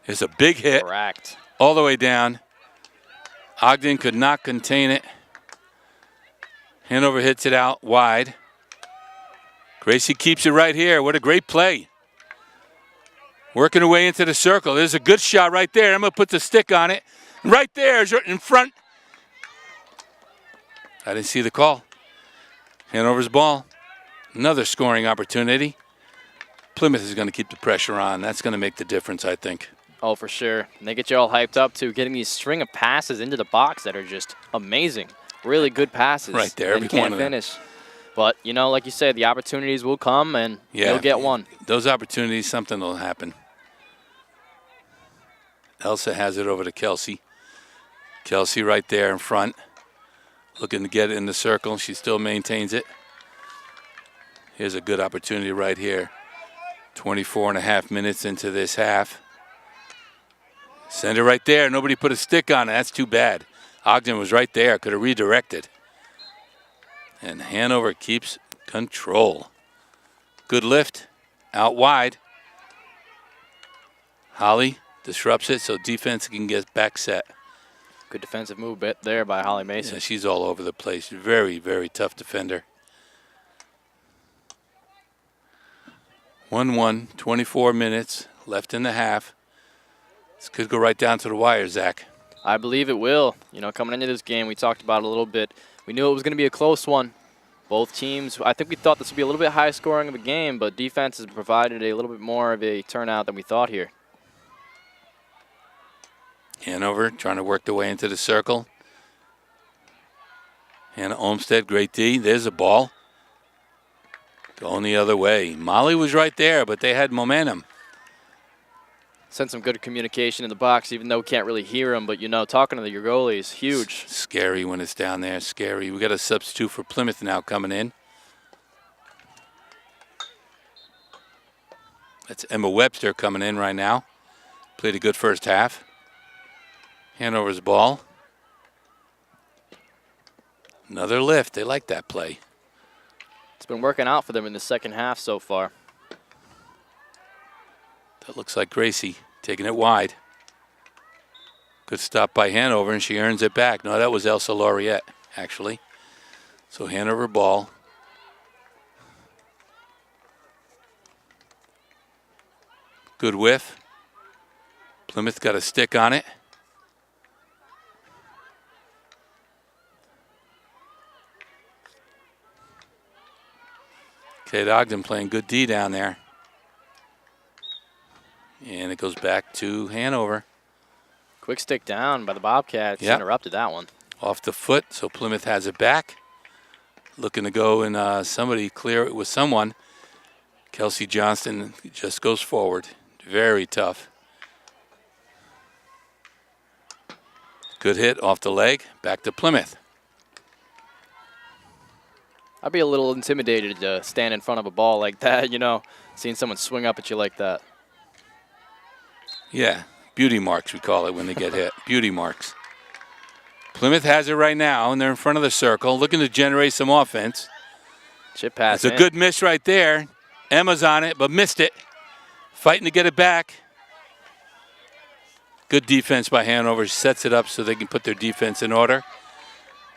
There's a big hit.
Correct.
All the way down. Ogden could not contain it. Hanover hits it out wide. Gracie keeps it right here. What a great play. Working her way into the circle. There's a good shot right there. Emma puts a stick on it. Right there is in front. I didn't see the call. Hanover's ball. Another scoring opportunity. Plymouth is going to keep the pressure on. That's going to make the difference, I think.
Oh, for sure. And they get you all hyped up, too, getting these string of passes into the box that are just amazing. Really good passes.
Right there.
And you can't finish. But, you know, like you said, the opportunities will come, and you'll get one.
Those opportunities, something will happen. Elsa has it over to Kelsey. Kelsey right there in front. Looking to get it in the circle. She still maintains it. Here's a good opportunity right here. 24.5 minutes into this half. Send it right there. Nobody put a stick on it. That's too bad. Ogden was right there. Could have redirected. And Hanover keeps control. Good lift. Out wide. Holly disrupts it so defense can get back set.
Good defensive move there by Holly Mason.
Yeah, she's all over the place. Very, very tough defender. 1-1, 24 minutes left in the half. This could go right down to the wire, Zach.
I believe it will. You know, coming into this game, we talked about it a little bit. We knew it was going to be a close one. Both teams, I think we thought this would be a little bit high scoring of a game, but defense has provided a little bit more of a turnout than we thought here.
Hanover trying to work their way into the circle. Hannah Olmsted, great D. There's a ball. Going the other way. Molly was right there, but they had momentum.
Sent some good communication in the box, even though we can't really hear them. But, you know, talking to your goalie is huge.
Scary when it's down there. Scary. We got a substitute for Plymouth now coming in. That's Emma Webster coming in right now. Played a good first half. Hanover's ball. Another lift. They like that play.
It's been working out for them in the second half so far.
That looks like Gracie taking it wide. Good stop by Hanover, and she earns it back. No, that was Elsa Laureate, actually. So Hanover ball. Good whiff. Plymouth got a stick on it. Kate Ogden playing good D down there. And it goes back to Hanover.
Quick stick down by the Bobcats.
Yep.
Interrupted that one.
Off the foot, so Plymouth has it back. Looking to go and somebody clear it with someone. Kelsey Johnston just goes forward. Very tough. Good hit off the leg. Back to Plymouth.
I'd be a little intimidated to stand in front of a ball like that, you know, seeing someone swing up at you like that.
Yeah, beauty marks we call it when they get hit. Beauty marks. Plymouth has it right now, and they're in front of the circle, looking to generate some offense.
Chip pass.
It's a good miss right there. Emma's on it, but missed it. Fighting to get it back. Good defense by Hanover. Sets it up so they can put their defense in order.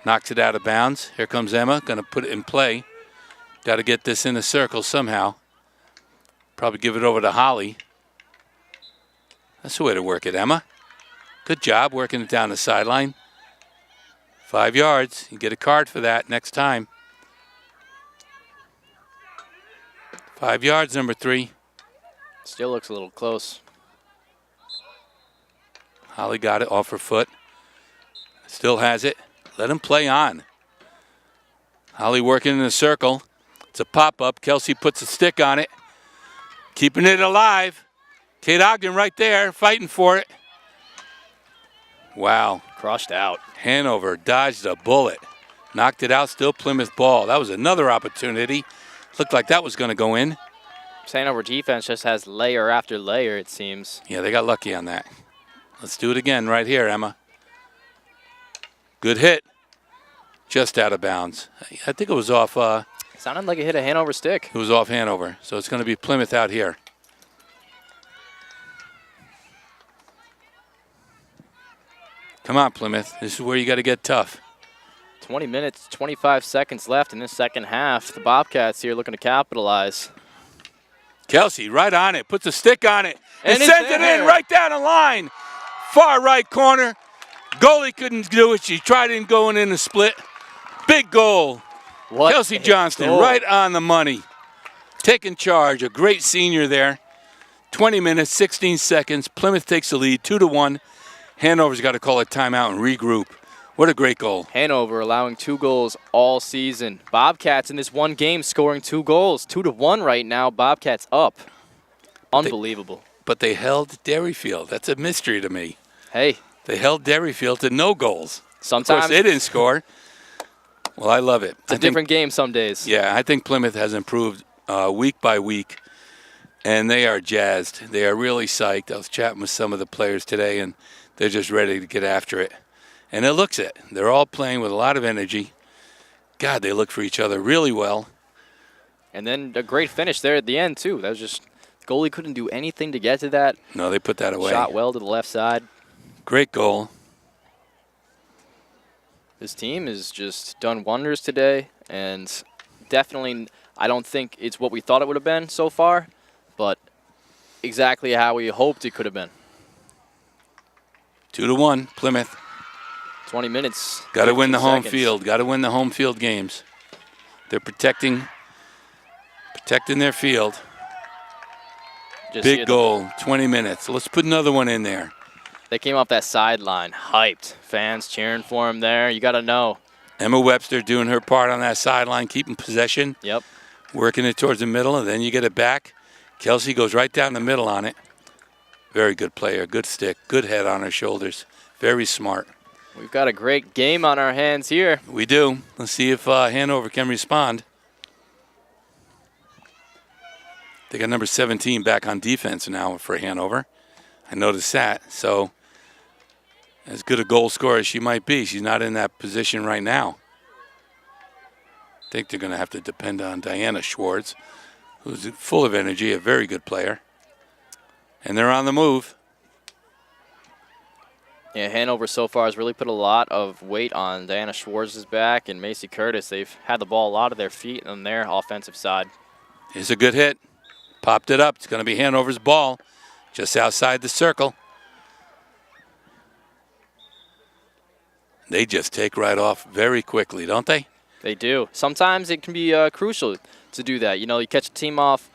Knocks it out of bounds. Here comes Emma, going to put it in play. Got to get this in the circle somehow. Probably give it over to Holly. That's the way to work it, Emma. Good job working it down the sideline. 5 yards. You get a card for that next time. 5 yards, number 3.
Still looks a little close.
Holly got it off her foot. Still has it. Let him play on. Holly working in a circle. It's a pop-up. Kelsey puts a stick on it. Keeping it alive. Kate Ogden right there fighting for it. Wow.
Crushed out.
Hanover dodged a bullet. Knocked it out. Still Plymouth ball. That was another opportunity. Looked like that was going to go in.
Hanover defense just has layer after layer, it seems.
Yeah, they got lucky on that. Let's do it again right here, Emma. Good hit. Just out of bounds. I think it was off.
Sounded like it hit a Hanover stick.
It was off Hanover. So it's going to be Plymouth out here. Come on, Plymouth. This is where you got to get tough.
20 minutes, 25 seconds left in this second half. The Bobcats here looking to capitalize.
Kelsey right on it. Puts a stick on it. And sends it
there.
in right down the line. Far right corner. Goalie couldn't do it. She tried it going in the split. Big goal.
What
Kelsey Johnston
goal.
right on the money. Taking charge. A great senior there. 20 minutes, 16 seconds. Plymouth takes the lead, 2-1. Hanover's got to call a timeout and regroup. What a great goal.
Hanover allowing 2 goals all season. Bobcats in this one game scoring 2 goals. 2-1 right now. Bobcats up. Unbelievable.
But they held Derryfield. That's a mystery to me.
Hey.
They held Derryfield to no goals.
Sometimes
of course, they didn't score. Well, I love it.
It's a different game some days.
Yeah, I think Plymouth has improved week by week, and they are jazzed. They are really psyched. I was chatting with some of the players today, and they're just ready to get after it. And it looks it. They're all playing with a lot of energy. God, they look for each other really well.
And then a great finish there at the end, too. That was just, the goalie couldn't do anything to get to that.
No, they put that away.
Shot well to the left side.
Great goal.
This team has just done wonders today, and definitely I don't think it's what we thought it would have been so far, but exactly how we hoped it could have been.
2-1, Plymouth.
20 minutes.
Got to win the home
seconds.
field. Got to win the home field games. They're protecting their field.
Just
Big goal, 20 minutes. Let's put another one in there.
They came off that sideline, hyped. Fans cheering for him there. You got to know.
Emma Webster doing her part on that sideline, keeping possession.
Yep.
Working it towards the middle, and then you get it back. Kelsey goes right down the middle on it. Very good player, good stick, good head on her shoulders. Very smart.
We've got a great game on our hands here.
We do. Let's see if Hanover can respond. They got number 17 back on defense now for Hanover. I noticed that. So as good a goal scorer as she might be, she's not in that position right now. I think they're going to have to depend on Diana Schwartz, who's full of energy, a very good player. And they're on the move.
Yeah, Hanover so far has really put a lot of weight on Diana Schwartz's back and Macy Curtis. They've had the ball a lot of their feet on their offensive side.
Here's a good hit. Popped it up. It's going to be Hanover's ball just outside the circle. They just take right off very quickly, don't they?
They do. Sometimes it can be crucial to do that. You know, you catch a team off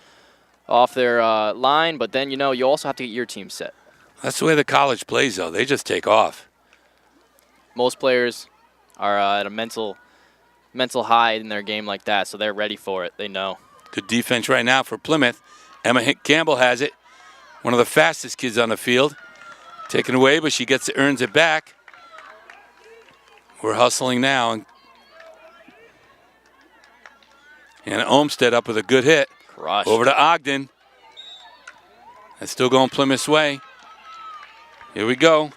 their line, but then, you know, you also have to get your team set.
That's the way the college plays, though. They just take off.
Most players are at a mental high in their game like that, so they're ready for it. They know.
Good defense right now for Plymouth. Emma Campbell has it. One of the fastest kids on the field. Taken away, but she earns it back. We're hustling now. And Olmsted up with a good hit.
Crushed.
Over to Ogden. That's still going Plymouth's way. Here we go.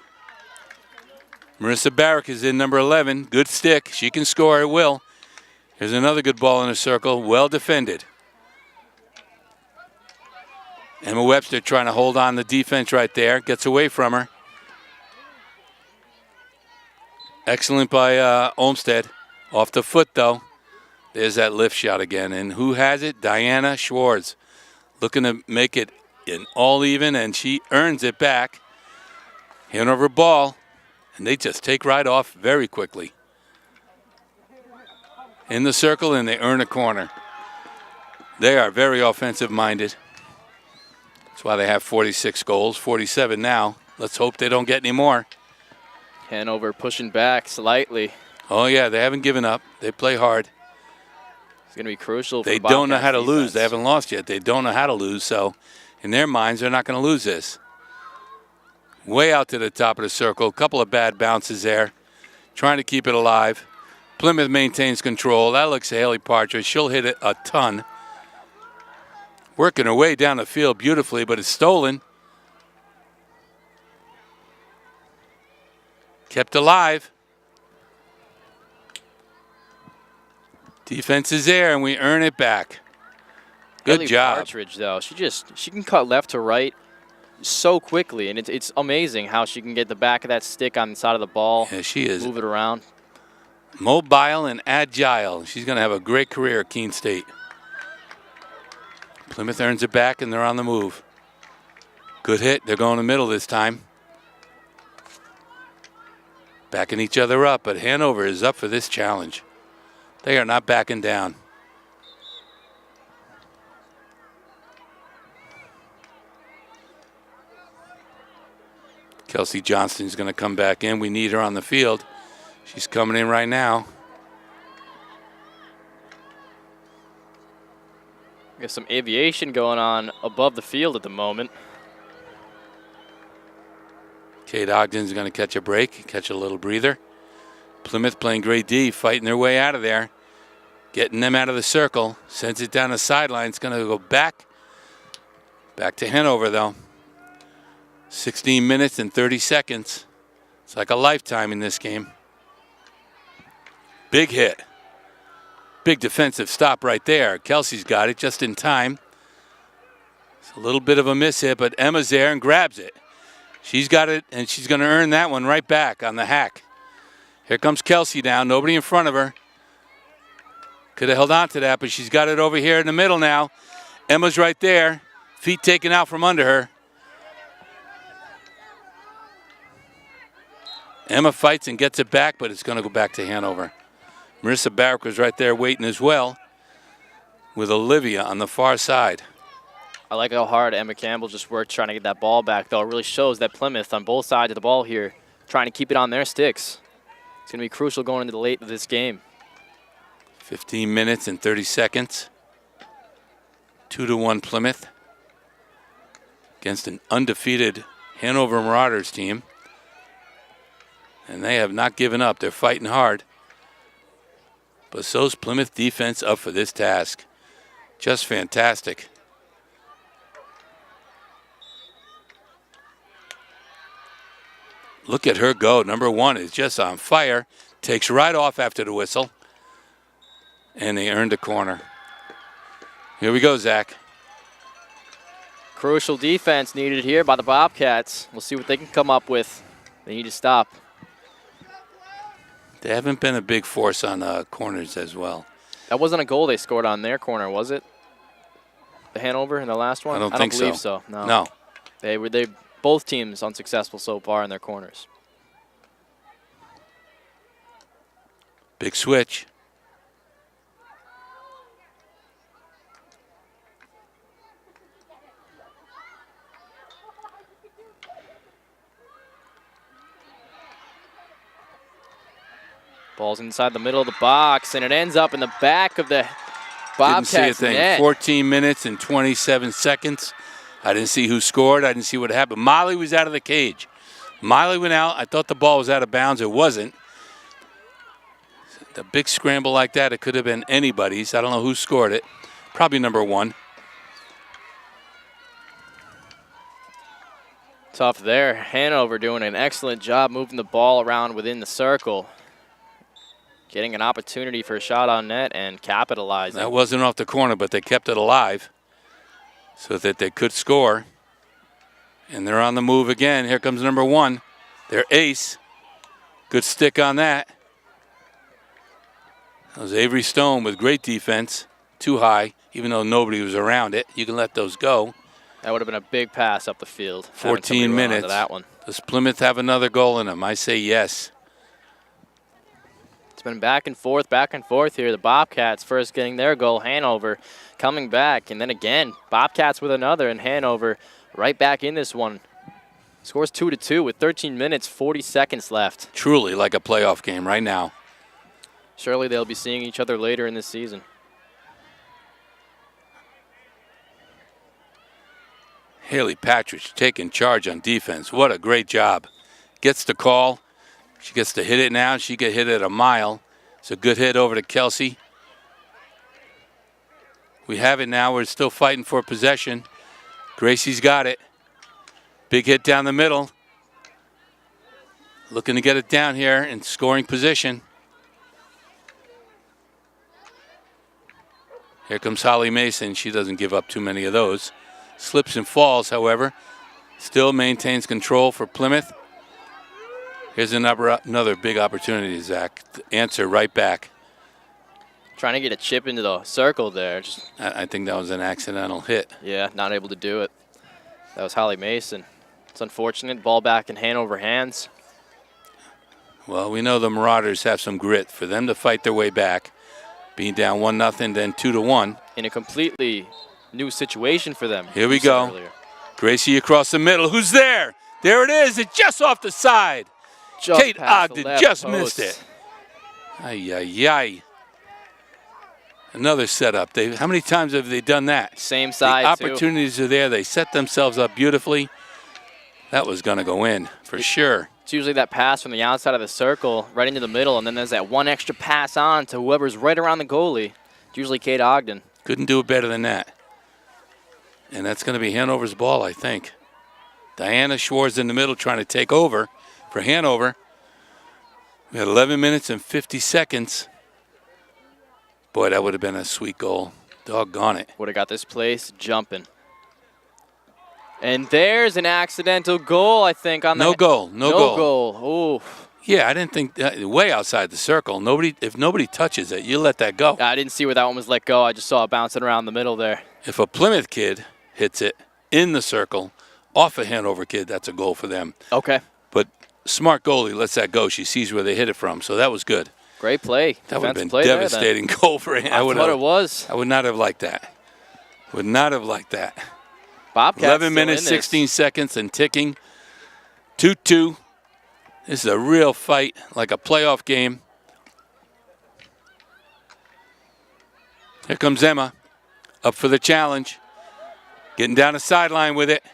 Marissa Barrick is in number 11. Good stick. She can score. It will. Here's another good ball in the circle. Well defended. Emma Webster trying to hold on the defense right there. Gets away from her. Excellent by Olmsted. Off the foot, though. There's that lift shot again. And who has it? Diana Schwartz. Looking to make it an all even, and she earns it back. Hanover ball. And they just take right off very quickly. In the circle, and they earn a corner. They are very offensive-minded. That's why they have 46 goals, 47 now. Let's hope they don't get any more.
Hanover pushing back slightly.
Oh, yeah, they haven't given up. They play hard.
It's going to be crucial for
They
the
don't know how to
Bobcats
lose.
defense.
They haven't lost yet. They don't know how to lose, so in their minds, they're not going to lose this. Way out to the top of the circle. A couple of bad bounces there. Trying to keep it alive. Plymouth maintains control. That looks Haley Partridge. She'll hit it a ton. Working her way down the field beautifully, but it's stolen. Kept alive. Defense is there, and we earn it back. Good
Haley
job.
Partridge, though, she can cut left to right so quickly, and it's amazing how she can get the back of that stick on the side of the ball.
Yeah, she is.
Move it around.
Mobile and agile. She's going to have a great career at Keene State. Plymouth earns it back, and they're on the move. Good hit. They're going to the middle this time. Backing each other up, but Hanover is up for this challenge. They are not backing down. Kelsey Johnston's going to come back in. We need her on the field. She's coming in right now.
We have some aviation going on above the field at the moment.
Kate Ogden's going to catch a break, catch a little breather. Plymouth playing great D, fighting their way out of there. Getting them out of the circle. Sends it down the sideline. It's going to go back. Back to Hanover, though. 16 minutes and 30 seconds. It's like a lifetime in this game. Big hit. Big defensive stop right there. Kelsey's got it just in time. It's a little bit of a miss hit, but Emma's there and grabs it. She's got it, and she's going to earn that one right back on the hack. Here comes Kelsey down. Nobody in front of her. Could have held on to that, but she's got it over here in the middle now. Emma's right there. Feet taken out from under her. Emma fights and gets it back, but it's going to go back to Hanover. Marissa Barrick was right there waiting as well with Olivia on the far side.
I like how hard Emma Campbell just worked trying to get that ball back, though. It really shows that Plymouth on both sides of the ball here trying to keep it on their sticks. It's going to be crucial going into the late of this game.
15 minutes and 30 seconds. 2-1 Plymouth against an undefeated Hanover Marauders team. And they have not given up. They're fighting hard. But so's Plymouth defense up for this task. Just fantastic. Look at her go. Number one is just on fire. Takes right off after the whistle. And they earned a corner. Here we go, Zach.
Crucial defense needed here by the Bobcats. We'll see what they can come up with. They need to stop.
They haven't been a big force on corners as well.
That wasn't a goal they scored on their corner, was it? The Hanover in the last one?
I don't think
believe so.
No.
They both teams unsuccessful so far in their corners.
Big switch.
Ball's inside the middle of the box, and it ends up in the back of the Bobcats
Didn't see a thing.
net.
14 minutes and 27 seconds. I didn't see who scored. I didn't see what happened. Molly was out of the cage. Molly went out. I thought the ball was out of bounds. It wasn't. The big scramble like that, it could have been anybody's. I don't know who scored it. Probably number one.
Tough there. Hanover doing an excellent job moving the ball around within the circle. Getting an opportunity for a shot on net and capitalizing.
That wasn't off the corner, but they kept it alive so that they could score. And they're on the move again. Here comes number one. Their ace. Good stick on that. That was Avery Stone with great defense. Too high, even though nobody was around it. You can let those go.
That would have been a big pass up the field.
14 minutes.
That one.
Does Plymouth have another goal in them? I say yes.
It's been back and forth here. The Bobcats first getting their goal. Hanover coming back. And then again, Bobcats with another. And Hanover right back in this one. Scores 2-2 with 13 minutes, 40 seconds left.
Truly like a playoff game right now.
Surely they'll be seeing each other later in this season.
Haley Patridge taking charge on defense. What a great job. Gets the call. She gets to hit it now. She get hit at a mile. It's a good hit over to Kelsey. We have it now. We're still fighting for possession. Gracie's got it. Big hit down the middle. Looking to get it down here in scoring position. Here comes Holly Mason. She doesn't give up too many of those. Slips and falls, however. Still maintains control for Plymouth. Here's another big opportunity, Zach. To answer right back.
Trying to get a chip into the circle there.
I think that was an accidental hit.
Yeah, not able to do it. That was Holly Mason. It's unfortunate. Ball back in Hanover hands.
Well, we know the Marauders have some grit. For them to fight their way back, being down 1-0, then 2-1.
In a completely new situation for them.
Here we go.
Earlier.
Gracie across the middle. Who's there? There it is. It's just off the side. Kate Ogden just missed it. Ay, ay, ay. Another setup. How many times have they done that?
Same side,
the opportunities are there. They set themselves up beautifully. That was going to go in for sure.
It's usually that pass from the outside of the circle right into the middle, and then there's that one extra pass on to whoever's right around the goalie. It's usually Kate Ogden.
Couldn't do it better than that. And that's going to be Hanover's ball, I think. Diana Schwartz in the middle trying to take over for Hanover. We had 11 minutes and 50 seconds. Boy, that would have been a sweet goal. Doggone it.
Would have got this place jumping. And there's an accidental goal, I think, on
No goal. No goal.
Oh.
Yeah, I didn't think way outside the circle. If nobody touches it, you let that go.
I didn't see where that one was let go. I just saw it bouncing around the middle there.
If a Plymouth kid hits it in the circle off a Hanover kid, that's a goal for them.
Okay.
But smart goalie lets that go. She sees where they hit it from, so that was good.
Great play.
That would have been devastating goal for him.
I thought it was.
I would not have liked that. Would not have liked that.
Bobcats
11 minutes, 16 seconds and ticking. 2-2. This is a real fight, like a playoff game. Here comes Emma, up for the challenge. Getting down the sideline with it.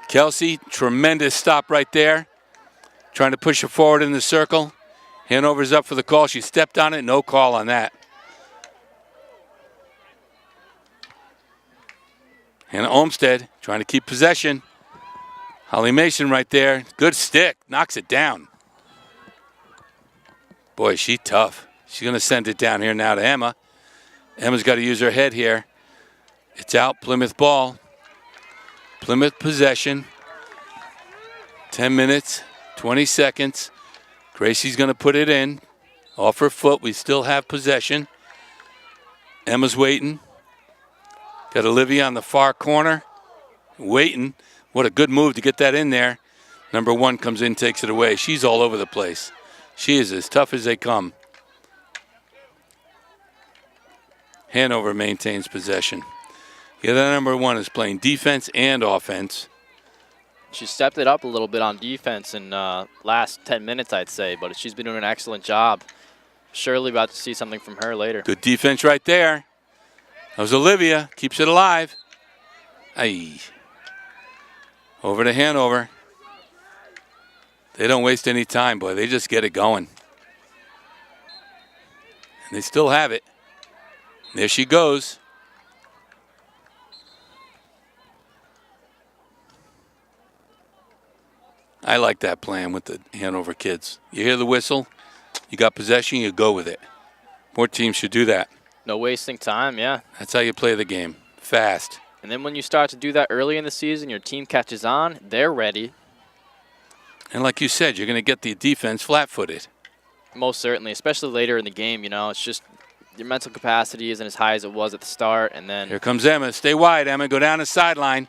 Kelsey, tremendous stop right there. Trying to push it forward in the circle. Hanover's up for the call. She stepped on it. No call on that. Hannah Olmstead trying to keep possession. Holly Mason right there. Good stick. Knocks it down. Boy, she's tough. She's going to send it down here now to Emma. Emma's got to use her head here. It's out. Plymouth ball. Plymouth possession. 10 minutes, 20 seconds. Gracie's going to put it in. Off her foot. We still have possession. Emma's waiting. Got Olivia on the far corner. Waiting. What a good move to get that in there. Number 1 comes in, takes it away. She's all over the place. She is as tough as they come. Hanover maintains possession. Yeah, that number 1 is playing defense and offense.
She stepped it up a little bit on defense in last 10 minutes, I'd say, but she's been doing an excellent job. Surely about to see something from her later.
Good defense right there. That was Olivia. Keeps it alive. Aye. Over to Hanover. They don't waste any time, boy. They just get it going. And they still have it. There she goes. I like that plan with the Hanover kids. You hear the whistle, you got possession, you go with it. More teams should do that.
No wasting time, yeah.
That's how you play the game, fast.
And then when you start to do that early in the season, your team catches on, they're ready.
And like you said, you're going to get the defense flat-footed.
Most certainly, especially later in the game, you know. It's just your mental capacity isn't as high as it was at the start. And then
here comes Emma. Stay wide, Emma. Go down the sideline.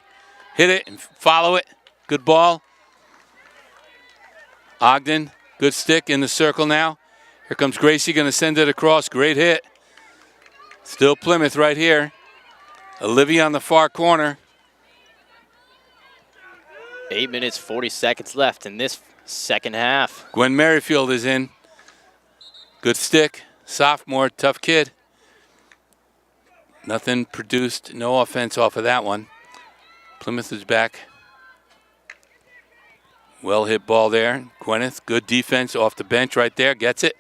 Hit it and follow it. Good ball. Ogden, good stick in the circle now. Here comes Gracie, going to send it across. Great hit. Still Plymouth right here. Olivia on the far corner.
8 minutes, 40 seconds left in this second half.
Gwen Merrifield is in. Good stick. Sophomore, tough kid. Nothing produced, no offense off of that one. Plymouth is back. Well hit ball there. Gwyneth, good defense off the bench right there. Gets it.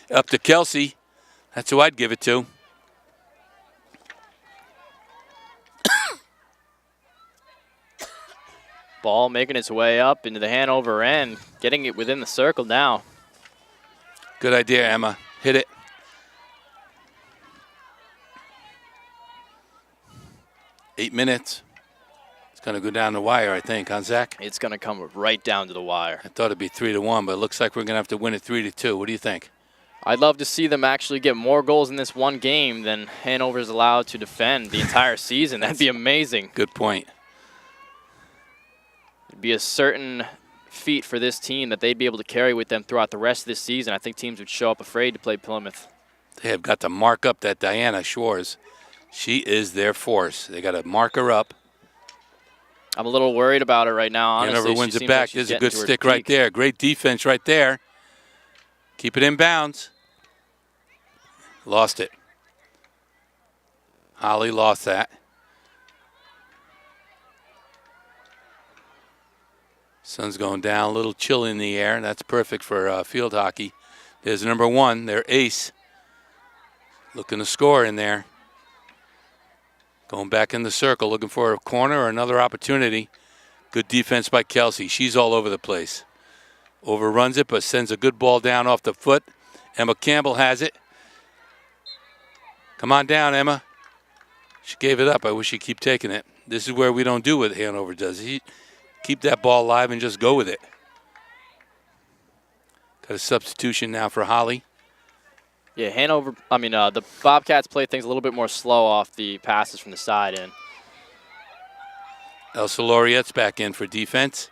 Up to Kelsey. That's who I'd give it to.
Ball making its way up into the Hanover end, getting it within the circle now.
Good idea, Emma. Hit it. Eight minutes. It's going to go down the wire, I think, huh, Zach?
It's going to come right down to the wire.
I thought it'd be 3-1, but it looks like we're going to have to win it 3-2. What do you think?
I'd love to see them actually get more goals in this one game than Hanover's allowed to defend the entire season. That'd be amazing.
Good point.
It'd be a certain feat for this team that they'd be able to carry with them throughout the rest of this season. I think teams would show up afraid to play Plymouth.
They have got to mark up that Diana Schwartz. She is their force. They got to mark her up.
I'm a little worried about her right now, honestly.
Hanover wins it back. There's a good stick right there. Great defense right there. Keep it in bounds. Lost it. Holly lost that. Sun's going down, a little chill in the air. That's perfect for field hockey. There's number 1, their ace. Looking to score in there. Going back in the circle, looking for a corner or another opportunity. Good defense by Kelsey. She's all over the place. Overruns it, but sends a good ball down off the foot. Emma Campbell has it. Come on down, Emma. She gave it up. I wish she'd keep taking it. This is where we don't do what Hanover does. Keep that ball alive and just go with it. Got a substitution now for Holly.
Yeah, the Bobcats play things a little bit more slow off the passes from the side in.
Elsa Lauriette's back in for defense.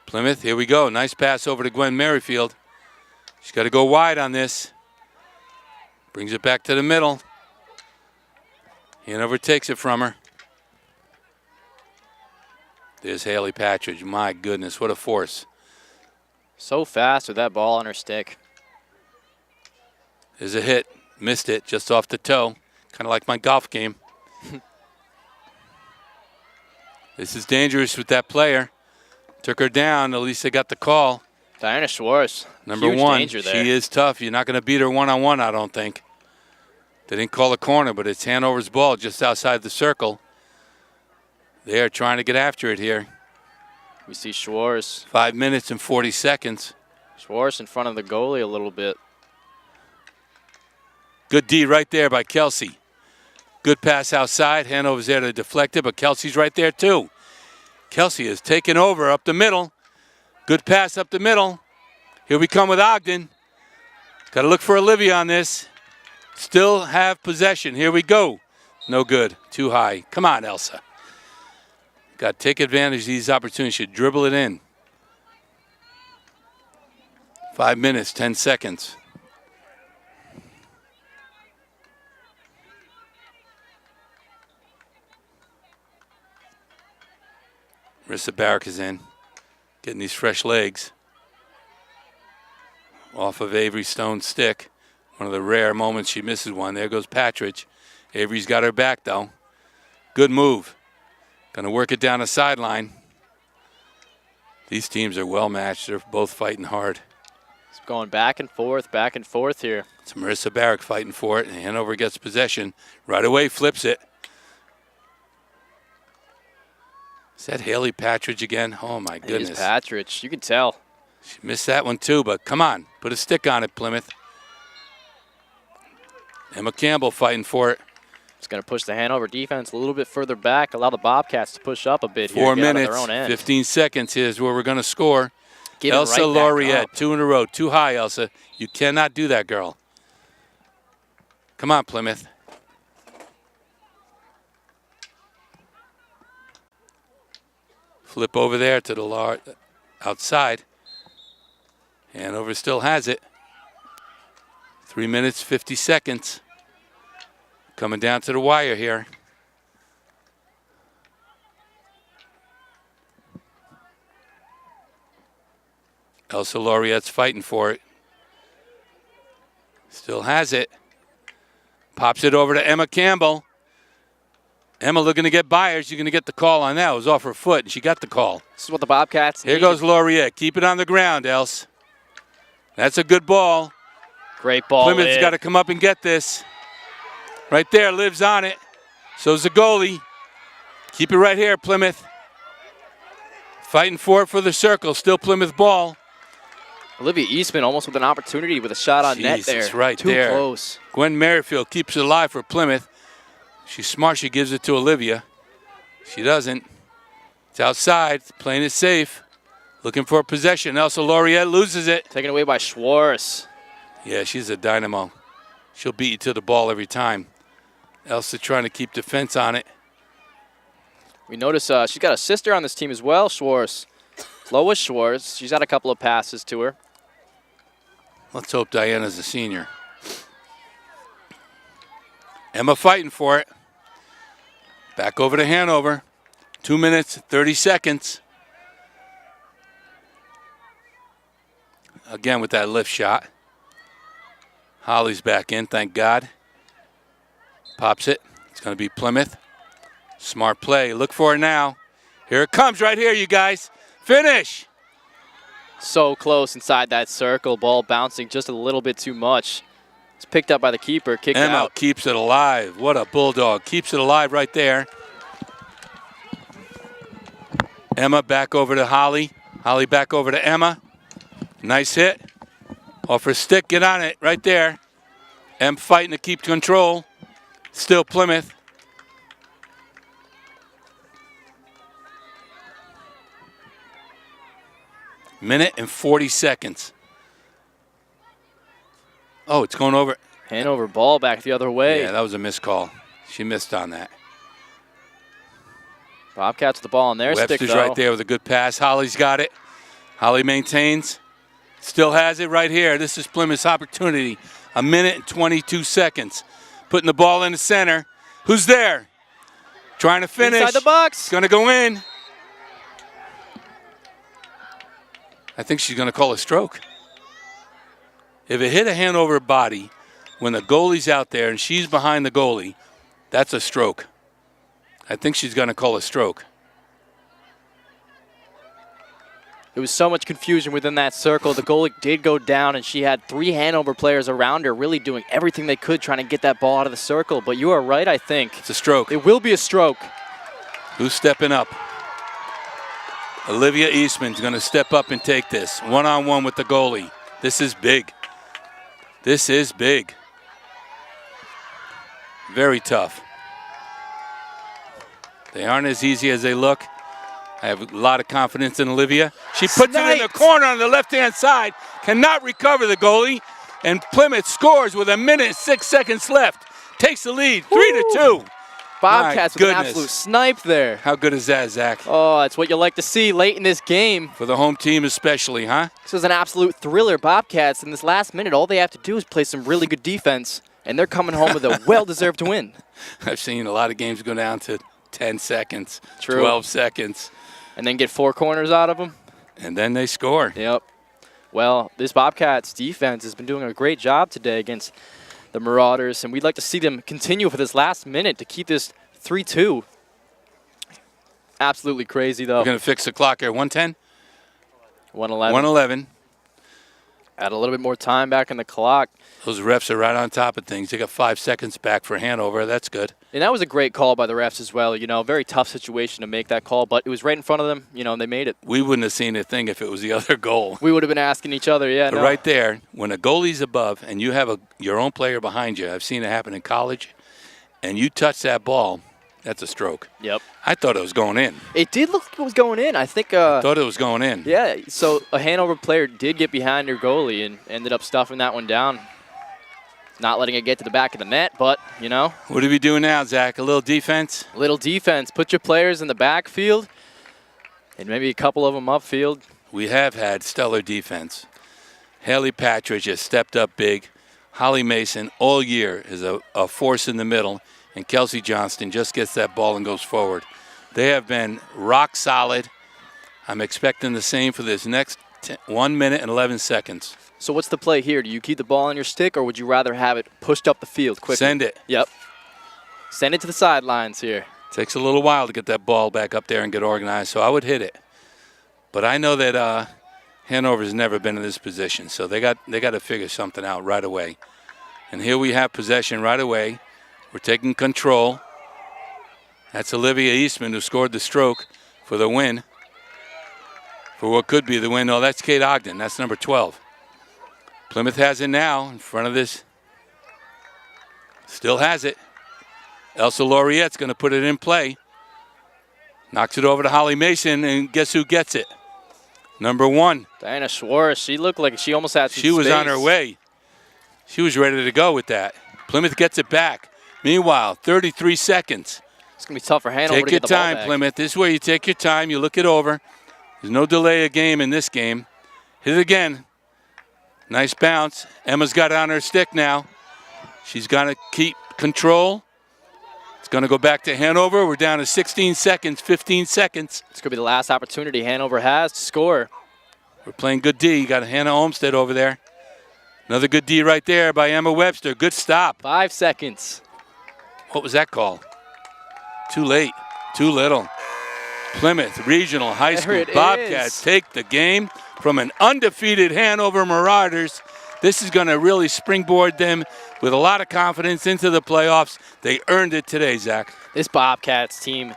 Plymouth, here we go. Nice pass over to Gwen Merrifield. She's got to go wide on this. Brings it back to the middle. Hanover takes it from her. There's Haley Patridge. My goodness, what a force.
So fast with that ball on her stick.
There's a hit. Missed it just off the toe. Kind of like my golf game. This is dangerous with that player. Took her down. At least they got the call.
Diana Schwartz.
Number
Huge
1.
danger there.
She is tough. You're not going to beat her one-on-one, I don't think. They didn't call a corner, but it's Hanover's ball just outside the circle. They are trying to get after it here.
We see Schwartz.
5 minutes and 40 seconds.
Schwartz in front of the goalie a little bit.
Good D right there by Kelsey. Good pass outside. Hanover's there to deflect it, but Kelsey's right there too. Kelsey is taking over up the middle. Good pass up the middle. Here we come with Ogden. Got to look for Olivia on this. Still have possession. Here we go. No good. Too high. Come on, Elsa. Got to take advantage of these opportunities. Should dribble it in. 5 minutes, 10 seconds. Marissa Barrick is in. Getting these fresh legs. Off of Avery Stone's stick. One of the rare moments she misses one. There goes Patridge. Avery's got her back, though. Good move. Going to work it down the sideline. These teams are well matched. They're both fighting hard.
It's going back and forth here.
It's Marissa Barrick fighting for it, and Hanover gets possession. Right away, flips it. Is that Haley Patridge again? Oh, my goodness.
It is Patridge. You can tell.
She missed that one, too, but come on. Put a stick on it, Plymouth. Emma Campbell fighting for it.
It's going to push the Hanover defense a little bit further back, allow the Bobcats to push up a bit here.
4 minutes, 15 seconds. Here's where we're going to score. Elsa Lauriette, 2 in a row. Too high, Elsa. You cannot do that, girl. Come on, Plymouth. Flip over there to the outside. Hanover still has it. 3 minutes, 50 seconds. Coming down to the wire here. Elsa Lauriette's fighting for it. Still has it. Pops it over to Emma Campbell. Emma looking to get by her. She's going to get the call on that. It was off her foot, and she got the call.
This is what the Bobcats
Here
need.
goes Laureate. Keep it on the ground, Else. That's a good ball.
Great ball.
Plymouth's got to come up and get this. Right there, Liv's on it. So's the goalie. Keep it right here, Plymouth. Fighting for it for the circle. Still Plymouth ball.
Olivia Eastman almost with an opportunity with a shot on net there.
Right
Too
there.
close.
Gwen Merrifield keeps it alive for Plymouth. She's smart. She gives it to Olivia. She doesn't. It's outside. Playing it safe. Looking for a possession. Elsa Laureate loses it.
Taken away by Schwartz.
Yeah, she's a dynamo. She'll beat you to the ball every time. Elsa trying to keep defense on it.
We notice she's got a sister on this team as well, Schwartz. Lois Schwartz. She's had a couple of passes to her.
Let's hope Diana's a senior. Emma fighting for it. Back over to Hanover. 2 minutes, 30 seconds. Again with that lift shot. Holly's back in, thank God. Pops it. It's going to be Plymouth. Smart play. Look for it now. Here it comes right here, you guys. Finish.
So close inside that circle. Ball bouncing just a little bit too much. It's picked up by the keeper. Kicked
Emma
out.
keeps it alive. What a bulldog. Keeps it alive right there. Emma back over to Holly. Holly back over to Emma. Nice hit. Off her stick. Get on it right there. Em fighting to keep control. Still Plymouth. Minute and 40 seconds. Oh, it's going over.
Hanover ball back the other way.
Yeah, that was a missed call. She missed on that.
Bobcats with the ball on their stick,
Webster's
though.
right there with a good pass. Holly's got it. Holly maintains. Still has it right here. This is Plymouth's opportunity. A minute and 22 seconds. Putting the ball in the center. Who's there? Trying to finish.
Inside the box.
It's going to go in. I think she's going to call a stroke. If it hit a Hanover body when the goalie's out there and she's behind the goalie, that's a stroke. I think she's going to call a stroke.
There was so much confusion within that circle. The goalie did go down, and she had 3 Hanover players around her really doing everything they could trying to get that ball out of the circle. But you are right, I think.
It's a stroke.
It will be a stroke.
Who's stepping up? Olivia Eastman's going to step up and take this. One-on-one with the goalie. This is big. This is big. Very tough. They aren't as easy as they look. I have a lot of confidence in Olivia. She puts it in the corner on the left-hand side. Cannot recover the goalie. And Plymouth scores with a minute and 6 seconds left. Takes the lead, 3-2.
Bobcats with an absolute snipe there.
How good is that, Zach?
Oh, that's what you like to see late in this game.
For the home team especially, huh?
This was an absolute thriller. Bobcats, in this last minute, all they have to do is play some really good defense, and they're coming home with a well-deserved win.
I've seen a lot of games go down to 10 seconds,
True.
12 seconds.
And then get 4 corners out of them.
And then they score.
Yep. Well, this Bobcats defense has been doing a great job today against the Marauders, and we'd like to see them continue for this last minute to keep this 3-2. Absolutely crazy, though.
We're going to fix the clock here. 110?
111.
111.
Add a little bit more time back in the clock.
Those refs are right on top of things. They got 5 seconds back for Hanover. That's good.
And that was a great call by the refs as well. You know, very tough situation to make that call, but it was right in front of them, you know, and they made it.
We wouldn't have seen a thing if it was the other goal.
We would have been asking each other, yeah.
But right there, when a goalie's above and you have your own player behind you, I've seen it happen in college, and you touch that ball, that's a stroke.
Yep.
I thought it was going in.
It did look like it was going in. I think.
Thought it was going in.
Yeah, so a Hanover player did get behind her goalie and ended up stuffing that one down. Not letting it get to the back of the net, but, you know.
What are we doing now, Zach? A little defense?
A little defense. Put your players in the backfield and maybe a couple of them upfield.
We have had stellar defense. Haley Patridge has stepped up big. Holly Mason all year is a force in the middle. And Kelsey Johnston just gets that ball and goes forward. They have been rock solid. I'm expecting the same for this next 1 minute and 11 seconds.
So what's the play here? Do you keep the ball on your stick, or would you rather have it pushed up the field quickly?
Send it.
Yep. Send it to the sidelines here.
Takes a little while to get that ball back up there and get organized, so I would hit it. But I know that Hanover's never been in this position, so they got to figure something out right away. And here we have possession right away. We're taking control. That's Olivia Eastman who scored the stroke for the win. For what could be the win. No, that's Kate Ogden. That's number 12. Plymouth has it now in front of this. Still has it. Elsa Lauriette's going to put it in play. Knocks it over to Holly Mason, and guess who gets it? Number 1.
Diana Schwartz, she looked like she almost had some
She was
space.
on her way. She was ready to go with that. Plymouth gets it back. Meanwhile, 33 seconds.
It's going to be tough for Hanover to get the ball back.
Take your time, Plymouth. This is where you take your time. You look it over. There's no delay of game in this game. Hit it again. Nice bounce. Emma's got it on her stick now. She's going to keep control. It's going to go back to Hanover. We're down to 16 seconds, 15 seconds.
It's going to be the last opportunity Hanover has to score.
We're playing good D. You got Hannah Olmsted over there. Another good D right there by Emma Webster. Good stop.
5 seconds.
What was that call? Too late. Too little. Plymouth Regional High School Bobcats take the game from an undefeated Hanover Marauders. This is going to really springboard them with a lot of confidence into the playoffs. They earned it today, Zach.
This Bobcats team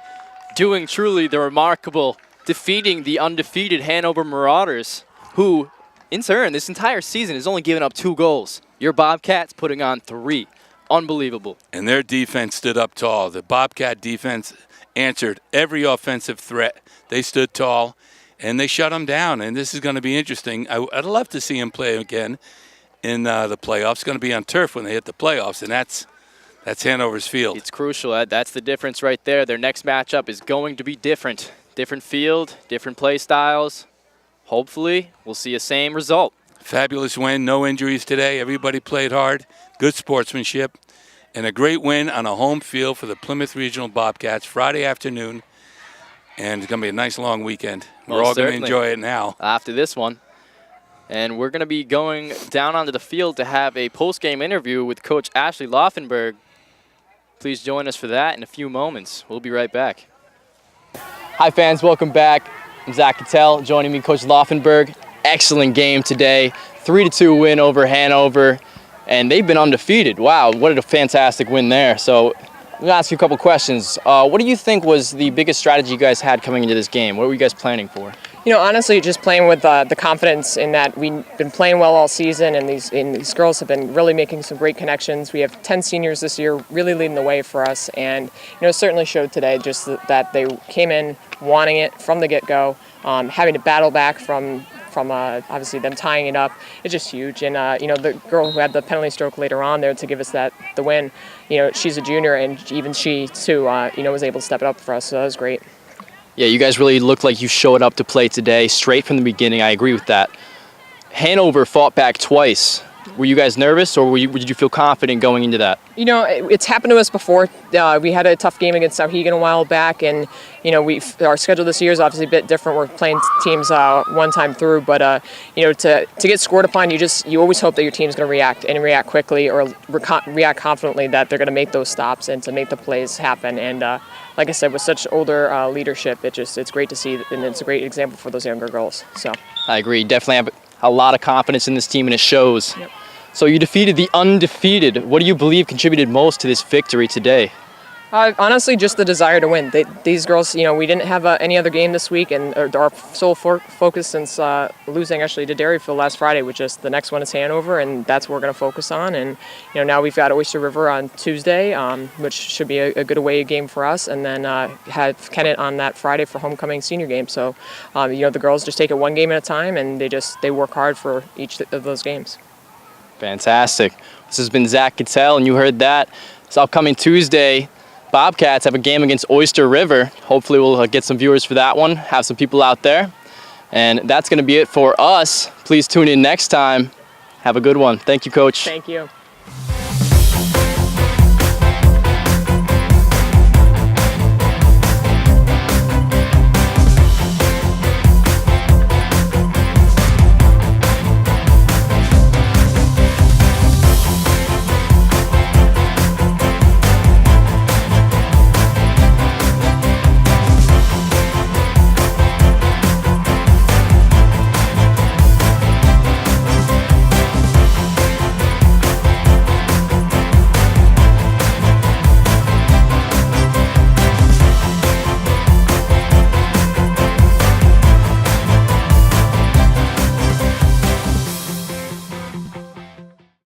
doing truly the remarkable, defeating the undefeated Hanover Marauders, who, in turn, this entire season has only given up 2 goals. Your Bobcats putting on 3. Unbelievable.
And their defense stood up tall. The Bobcat defense answered every offensive threat. They stood tall, and they shut them down. And this is going to be interesting. I'd love to see them play again in the playoffs. It's going to be on turf when they hit the playoffs, and that's Hanover's field.
It's crucial. That's the difference right there. Their next matchup is going to be different. Different field, different play styles. Hopefully, we'll see a same result.
Fabulous win. No injuries today. Everybody played hard. Good sportsmanship. And a great win on a home field for the Plymouth Regional Bobcats Friday afternoon. And it's going to be a nice long weekend. We're all going to enjoy it now.
After this one. And we're going to be going down onto the field to have a post-game interview with Coach Ashley Laufenberg. Please join us for that in a few moments. We'll be right back. Hi, fans. Welcome back. I'm Zach Cattell. Joining me, Coach Laufenberg. Excellent game today. 3-2 win over Hanover. And they've been undefeated. Wow, what a fantastic win there. So I'm going to ask you a couple questions. What do you think was the biggest strategy you guys had coming into this game? What were you guys planning for?
You know, honestly, just playing with the confidence in that we've been playing well all season, and these girls have been really making some great connections. We have 10 seniors this year really leading the way for us, and you know, certainly showed today just that they came in wanting it from the get-go, having to battle back from obviously them tying it up. It's just huge. And you know, the girl who had the penalty stroke later on there to give us the win, you know, she's a junior, and even she too you know, was able to step it up for us, so that was great.
Yeah, you guys really looked like you showed up to play today straight from the beginning. I agree with that. Hanover fought back twice. Were you guys nervous, or did you feel confident going into that?
You know, it's happened to us before. We had a tough game against Sauhegan a while back, and you know, our schedule this year is obviously a bit different. We're playing teams one time through, but you know, to get scored upon, you always hope that your team's going to react quickly, or react confidently that they're going to make those stops and to make the plays happen. And like I said, with such older leadership, it's great to see, and it's a great example for those younger girls. So
I agree. Definitely have a lot of confidence in this team, and it shows.
Yep.
So you defeated the undefeated. What do you believe contributed most to this victory today?
Honestly, just the desire to win. These girls, you know, we didn't have any other game this week, and our sole focus since losing actually to Dairyfield last Friday, which is the next one is Hanover, and that's what we're going to focus on. And you know, now we've got Oyster River on Tuesday, which should be a good away game for us, and then have Kennett on that Friday for homecoming senior game. So you know, the girls just take it one game at a time, and they work hard for each of those games.
Fantastic. This has been Zach Cattell, and you heard that. This upcoming Tuesday, Bobcats have a game against Oyster River. Hopefully we'll get some viewers for that one, have some people out there. And that's going to be it for us. Please tune in next time. Have a good one. Thank you, Coach.
Thank you.